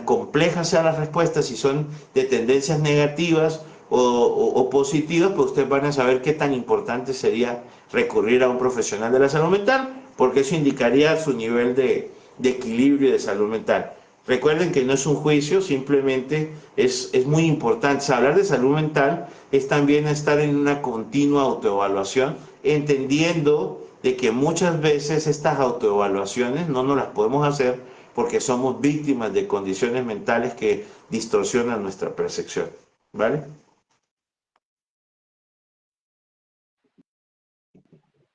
complejas sean las respuestas, si son de tendencias negativas o positivas, pues ustedes van a saber qué tan importante sería recurrir a un profesional de la salud mental, porque eso indicaría su nivel de equilibrio y de salud mental. Recuerden que no es un juicio, simplemente es muy importante. O sea, hablar de salud mental es también estar en una continua autoevaluación, entendiendo de que muchas veces estas autoevaluaciones no nos las podemos hacer porque somos víctimas de condiciones mentales que distorsionan nuestra percepción. ¿Vale?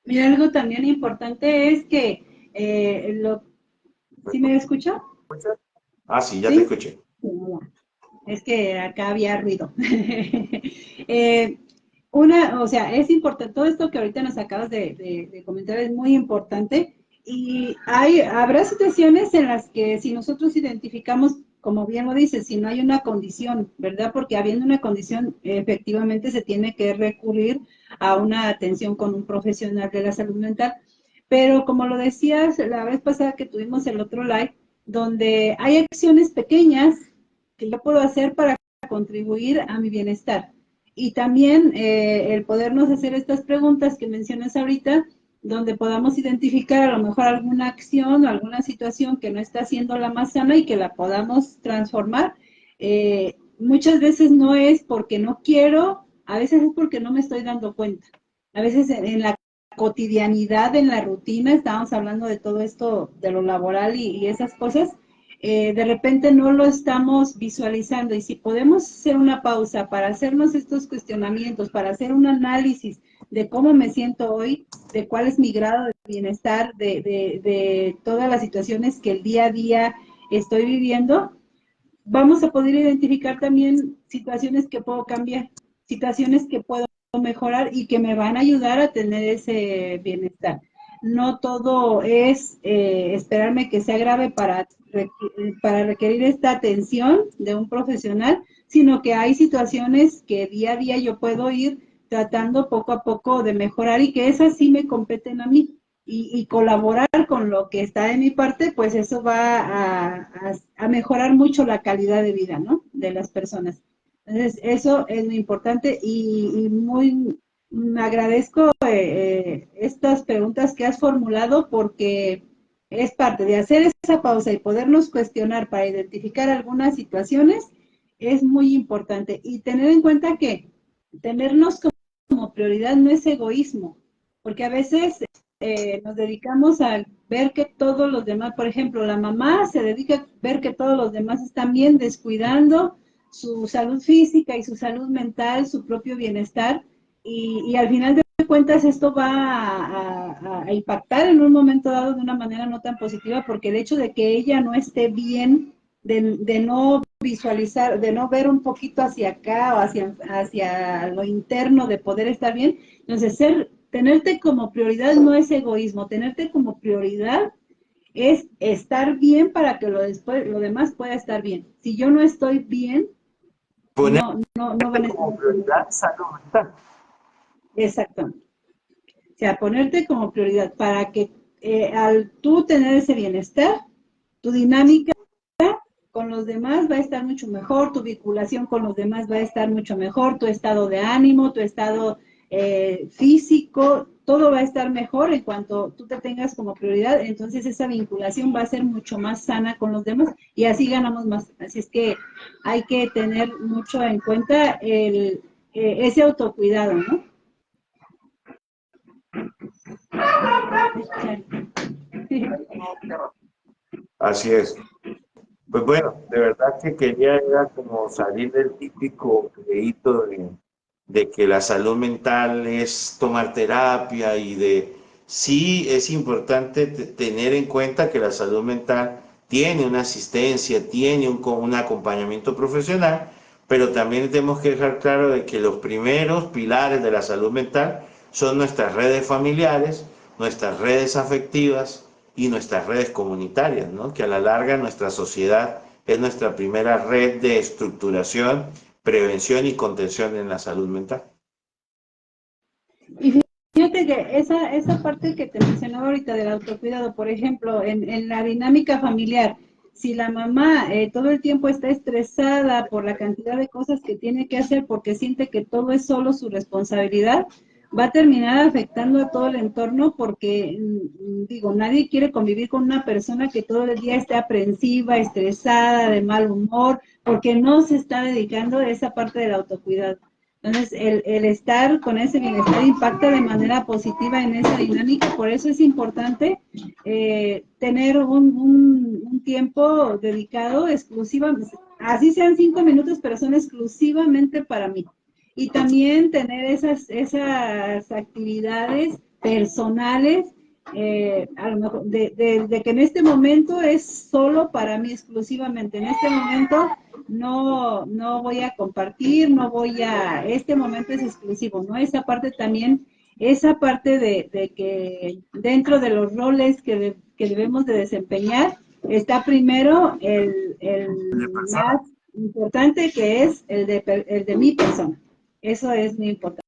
Mira, algo también importante es que ¿sí me escucha? Ah, sí, ya te ¿Sí? escuché. Es que acá había ruido. Eh, o sea, es importante, todo esto que ahorita nos acabas de comentar es muy importante y habrá situaciones en las que si nosotros identificamos, como bien lo dices, si no hay una condición, ¿verdad? Porque habiendo una condición, efectivamente se tiene que recurrir a una atención con un profesional de la salud mental. Pero como lo decías la vez pasada que tuvimos el otro live, donde hay acciones pequeñas que yo puedo hacer para contribuir a mi bienestar. Y también el podernos hacer estas preguntas que mencionas ahorita, donde podamos identificar a lo mejor alguna acción o alguna situación que no está siendo la más sana y que la podamos transformar. Muchas veces no es porque no quiero, a veces es porque no me estoy dando cuenta. A veces en la cotidianidad, en la rutina, estábamos hablando de todo esto, de lo laboral y esas cosas, de repente no lo estamos visualizando y si podemos hacer una pausa para hacernos estos cuestionamientos, para hacer un análisis de cómo me siento hoy, de cuál es mi grado de bienestar, de todas las situaciones que el día a día estoy viviendo, vamos a poder identificar también situaciones que puedo cambiar, situaciones que puedo mejorar y que me van a ayudar a tener ese bienestar. No todo es esperarme que sea grave para requerir esta atención de un profesional, sino que hay situaciones que día a día yo puedo ir tratando poco a poco de mejorar y que esas sí me competen a mí y colaborar con lo que está de mi parte, pues eso va a mejorar mucho la calidad de vida, ¿no? De las personas. Entonces, eso es muy importante y muy me agradezco estas preguntas que has formulado porque es parte de hacer esa pausa y podernos cuestionar para identificar algunas situaciones es muy importante y tener en cuenta que tenernos como prioridad no es egoísmo, porque a veces nos dedicamos a ver que todos los demás, por ejemplo, la mamá se dedica a ver que todos los demás están bien, descuidando su salud física y su salud mental, su propio bienestar, y al final de cuentas esto va a impactar en un momento dado de una manera no tan positiva, porque el hecho de que ella no esté bien, de no visualizar, de no ver un poquito hacia acá o hacia lo interno de poder estar bien, entonces tenerte como prioridad no es egoísmo, tenerte como prioridad es estar bien para que lo demás pueda estar bien. Si yo no estoy bien, Ponerte no van a estar como prioridad salud mental. exactamente. O sea, ponerte como prioridad para que al tú tener ese bienestar, tu dinámica con los demás va a estar mucho mejor, tu vinculación con los demás va a estar mucho mejor, tu estado de ánimo, tu estado físico, todo va a estar mejor en cuanto tú te tengas como prioridad, entonces esa vinculación va a ser mucho más sana con los demás y así ganamos más. Así es que hay que tener mucho en cuenta ese autocuidado, ¿no? Así es. Pues bueno, de verdad que quería era como salir del típico creíto de que la salud mental es tomar terapia y de sí es importante tener en cuenta que la salud mental tiene una asistencia, tiene un acompañamiento profesional, pero también tenemos que dejar claro de que los primeros pilares de la salud mental son nuestras redes familiares, nuestras redes afectivas, y nuestras redes comunitarias, ¿no? Que a la larga nuestra sociedad es nuestra primera red de estructuración, prevención y contención en la salud mental. Y fíjate que esa parte que te mencionaba ahorita del autocuidado, por ejemplo, en la dinámica familiar, si la mamá todo el tiempo está estresada por la cantidad de cosas que tiene que hacer porque siente que todo es solo su responsabilidad, va a terminar afectando a todo el entorno porque, digo, nadie quiere convivir con una persona que todo el día esté aprensiva, estresada, de mal humor, porque no se está dedicando a esa parte del autocuidado. Entonces, el estar con ese bienestar impacta de manera positiva en esa dinámica, por eso es importante tener un tiempo dedicado exclusivamente, así sean 5 minutos, pero son exclusivamente para mí. Y también tener esas actividades personales, a lo mejor, de que en este momento es solo para mí exclusivamente. En este momento no voy a compartir, este momento es exclusivo, ¿no? Esa parte también, esa parte de que dentro de los roles que debemos de desempeñar, está primero el más importante, que es el de mi persona. Eso es muy importante.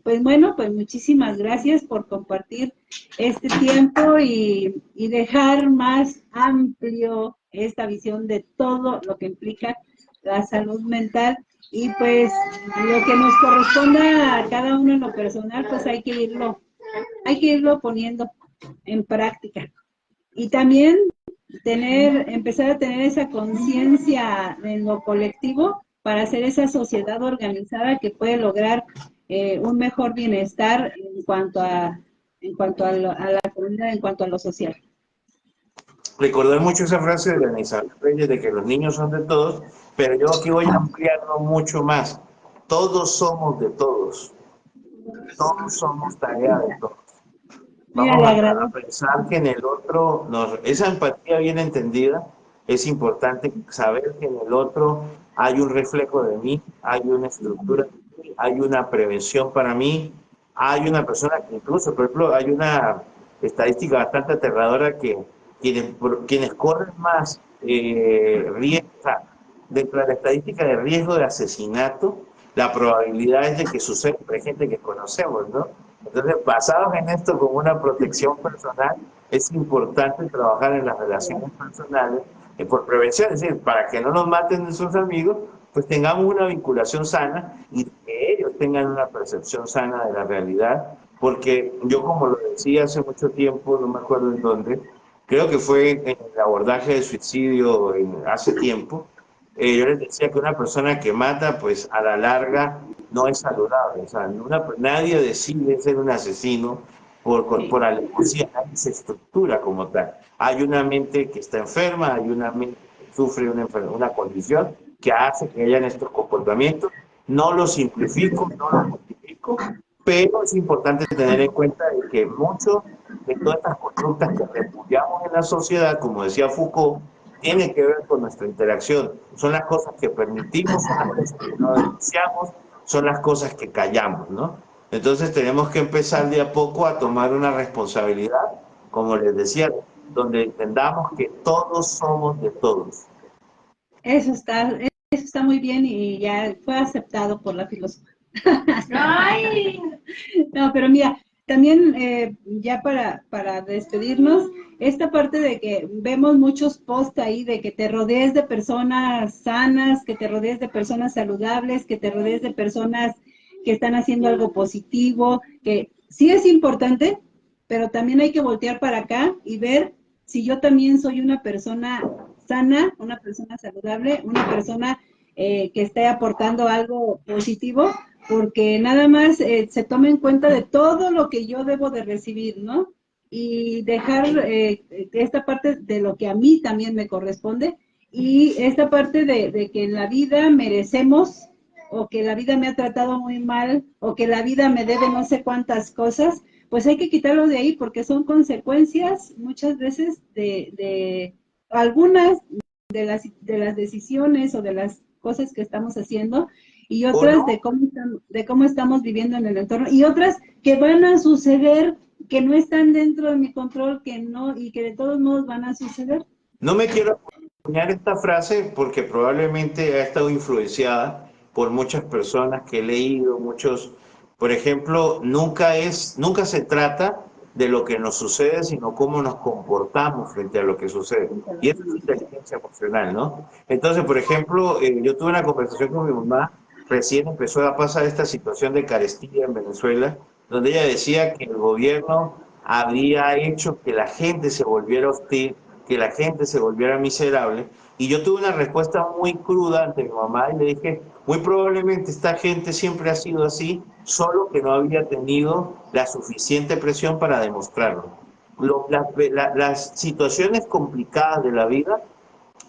Pues bueno, pues muchísimas gracias por compartir este tiempo y dejar más amplio esta visión de todo lo que implica la salud mental. Y pues lo que nos corresponda a cada uno en lo personal, pues hay que irlo poniendo en práctica. Y también empezar a tener esa conciencia en lo colectivo para hacer esa sociedad organizada que puede lograr un mejor bienestar a la comunidad, en cuanto a lo social. Recordar mucho esa frase de Ana Isabel Reyes de que los niños son de todos, pero yo aquí voy a ampliarlo mucho más. Todos somos de todos. Todos somos tarea de todos. Vamos a pensar que en el otro, esa empatía bien entendida, es importante saber que en el otro hay un reflejo de mí, hay una estructura de mí, hay una prevención para mí, hay una persona que incluso, por ejemplo, hay una estadística bastante aterradora que quienes corren más riesgo, o sea, dentro de la estadística de riesgo de asesinato, la probabilidad es de que suceda entre gente que conocemos, ¿no? Entonces, basados en esto como una protección personal, es importante trabajar en las relaciones personales por prevención, es decir, para que no nos maten nuestros amigos, pues tengamos una vinculación sana y que ellos tengan una percepción sana de la realidad, porque yo, como lo decía hace mucho tiempo, no me acuerdo en dónde, creo que fue en el abordaje del suicidio hace tiempo, yo les decía que una persona que mata, pues a la larga no es saludable. O sea, nadie decide ser un asesino por alevosía, nadie se estructura como tal. Hay una mente que está enferma, hay una mente que sufre una condición que hace que hayan estos comportamientos. No lo simplifico, no lo justifico, pero es importante tener en cuenta de que mucho de todas estas conductas que repudiamos en la sociedad, como decía Foucault, tiene que ver con nuestra interacción. Son las cosas que permitimos, son las cosas que no denunciamos, son las cosas que callamos, ¿no? Entonces tenemos que empezar de a poco a tomar una responsabilidad, como les decía, donde entendamos que todos somos de todos. Eso está muy bien y ya fue aceptado por la filosofía. ¡Ay! No, pero mira, también ya para despedirnos, esta parte de que vemos muchos posts ahí de que te rodees de personas sanas, que te rodees de personas saludables, que te rodees de personas que están haciendo algo positivo, que sí es importante, pero también hay que voltear para acá y ver si yo también soy una persona sana, una persona saludable, una persona que esté aportando algo positivo, porque nada más se tome en cuenta de todo lo que yo debo de recibir, ¿no? Y dejar esta parte de lo que a mí también me corresponde y esta parte de que en la vida merecemos o que la vida me ha tratado muy mal o que la vida me debe no sé cuántas cosas, pues hay que quitarlo de ahí porque son consecuencias muchas veces de algunas de las decisiones o de las cosas que estamos haciendo y otras de cómo estamos viviendo en el entorno y otras que van a suceder que no están dentro de mi control, que no, y que de todos modos van a suceder. No me quiero acuñar esta frase porque probablemente ha estado influenciada por muchas personas que he leído, muchos, por ejemplo, nunca se trata de lo que nos sucede, sino cómo nos comportamos frente a lo que sucede. Y eso es inteligencia emocional, ¿no? Entonces, por ejemplo, yo tuve una conversación con mi mamá, recién empezó a pasar esta situación de carestía en Venezuela, donde ella decía que el gobierno había hecho que la gente se volviera hostil, que la gente se volviera miserable. Y yo tuve una respuesta muy cruda ante mi mamá y le dije, muy probablemente esta gente siempre ha sido así, solo que no había tenido la suficiente presión para demostrarlo. Las situaciones complicadas de la vida,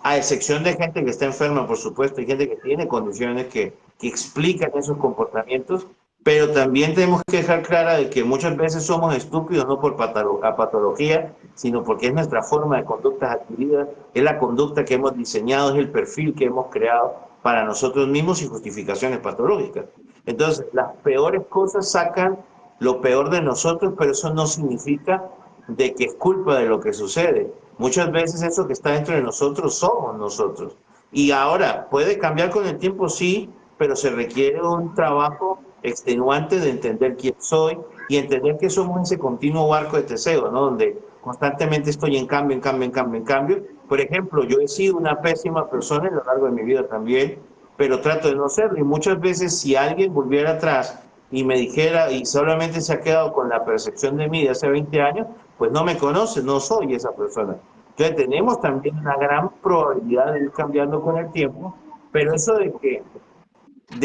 a excepción de gente que está enferma, por supuesto, hay gente que tiene condiciones que explican esos comportamientos, pero también tenemos que dejar clara de que muchas veces somos estúpidos no por patología, sino porque es nuestra forma de conductas adquiridas, es la conducta que hemos diseñado, es el perfil que hemos creado para nosotros mismos y justificaciones patológicas. Entonces, las peores cosas sacan lo peor de nosotros, pero eso no significa de que es culpa de lo que sucede. Muchas veces eso que está dentro de nosotros somos nosotros. Y ahora, puede cambiar con el tiempo, sí, pero se requiere un trabajo extenuante de entender quién soy y entender que somos ese continuo barco de Teseo, ¿no? Donde constantemente estoy en cambio, en cambio, en cambio, en cambio. Por ejemplo, yo he sido una pésima persona a lo largo de mi vida también, pero trato de no serlo. Y muchas veces si alguien volviera atrás y me dijera y solamente se ha quedado con la percepción de mí de hace 20 años, pues no me conoce, no soy esa persona. Entonces tenemos también una gran probabilidad de ir cambiando con el tiempo, pero eso de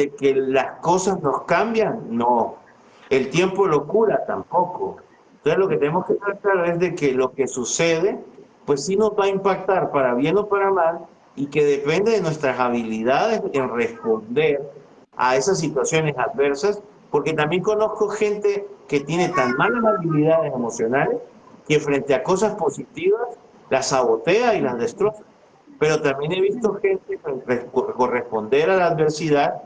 que las cosas nos cambian, no. El tiempo lo cura tampoco. Entonces lo que tenemos que tratar es de que lo que sucede, pues sí nos va a impactar para bien o para mal, y que depende de nuestras habilidades en responder a esas situaciones adversas, porque también conozco gente que tiene tan malas habilidades emocionales que frente a cosas positivas las sabotea y las destroza. Pero también he visto gente corresponder a la adversidad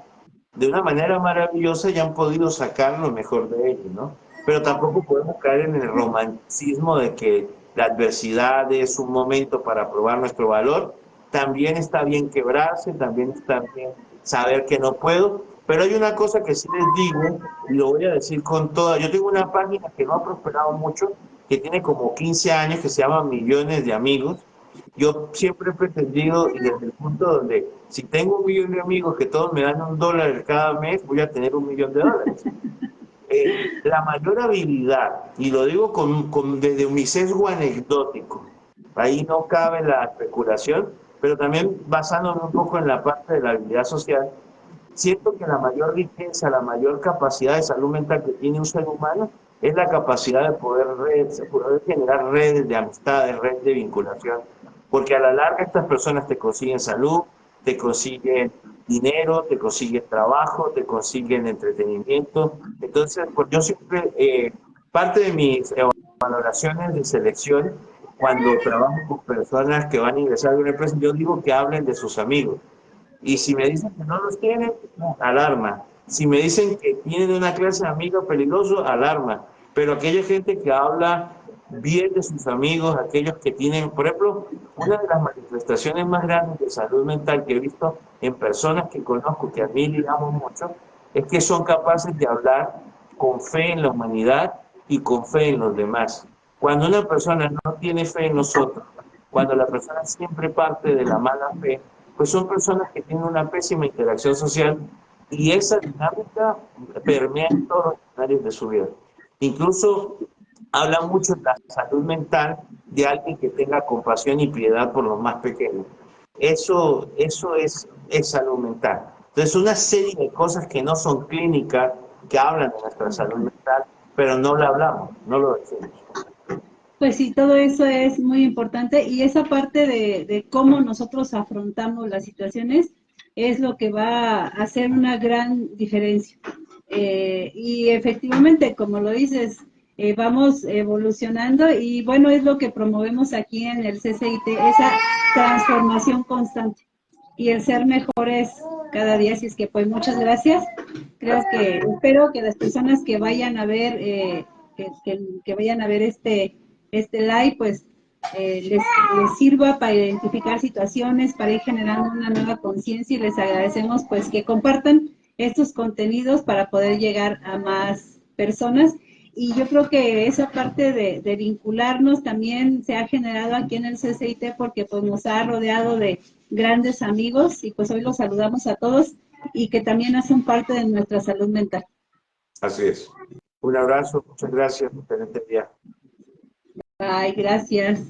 de una manera maravillosa y han podido sacar lo mejor de ellos, ¿no? Pero tampoco podemos caer en el romanticismo de que la adversidad es un momento para probar nuestro valor. También está bien quebrarse, también está bien saber que no puedo, pero hay una cosa que sí les digo, y lo voy a decir con toda, yo tengo una página que no ha prosperado mucho, que tiene como 15 años, que se llama Millones de Amigos. Yo siempre he pretendido, y desde el punto donde si tengo 1 millón de amigos que todos me dan $1 cada mes, voy a tener $1 millón. La mayor habilidad, y lo digo desde mi sesgo anecdótico, ahí no cabe la especulación, pero también basándome un poco en la parte de la habilidad social, siento que la mayor riqueza, la mayor capacidad de salud mental que tiene un ser humano es la capacidad de poder generar redes de amistades, redes de vinculación, porque a la larga estas personas te consiguen salud, te consiguen dinero, te consiguen trabajo, te consiguen entretenimiento. Entonces, pues yo siempre, parte de mis valoraciones de selección, cuando trabajo con personas que van a ingresar a una empresa, yo digo que hablen de sus amigos. Y si me dicen que no los tienen, alarma. Si me dicen que tienen una clase de amigo peligroso, alarma. Pero aquella gente que habla bien de sus amigos, aquellos que tienen, por ejemplo, una de las manifestaciones más grandes de salud mental que he visto en personas que conozco, que a mí digamos mucho, es que son capaces de hablar con fe en la humanidad y con fe en los demás. Cuando una persona no tiene fe en nosotros, cuando la persona siempre parte de la mala fe, pues son personas que tienen una pésima interacción social y esa dinámica permea en todos los escenarios de su vida. Incluso habla mucho de la salud mental de alguien que tenga compasión y piedad por los más pequeños. Eso es salud mental. Entonces, una serie de cosas que no son clínicas, que hablan de nuestra salud mental, pero no la hablamos, no lo decimos. Pues sí, todo eso es muy importante y esa parte de cómo nosotros afrontamos las situaciones es lo que va a hacer una gran diferencia. Y efectivamente, como lo dices, vamos evolucionando y bueno, es lo que promovemos aquí en el CCIT, esa transformación constante y el ser mejores cada día. Así es que pues muchas gracias. Creo que espero que las personas que vayan a ver que vayan a ver este live, pues les sirva para identificar situaciones, para ir generando una nueva conciencia, y les agradecemos pues que compartan estos contenidos para poder llegar a más personas. Y yo creo que esa parte de vincularnos también se ha generado aquí en el CCIT, porque pues nos ha rodeado de grandes amigos, y pues hoy los saludamos a todos, y que también hacen parte de nuestra salud mental. Así es. Un abrazo, muchas gracias, excelente día. Ay, gracias.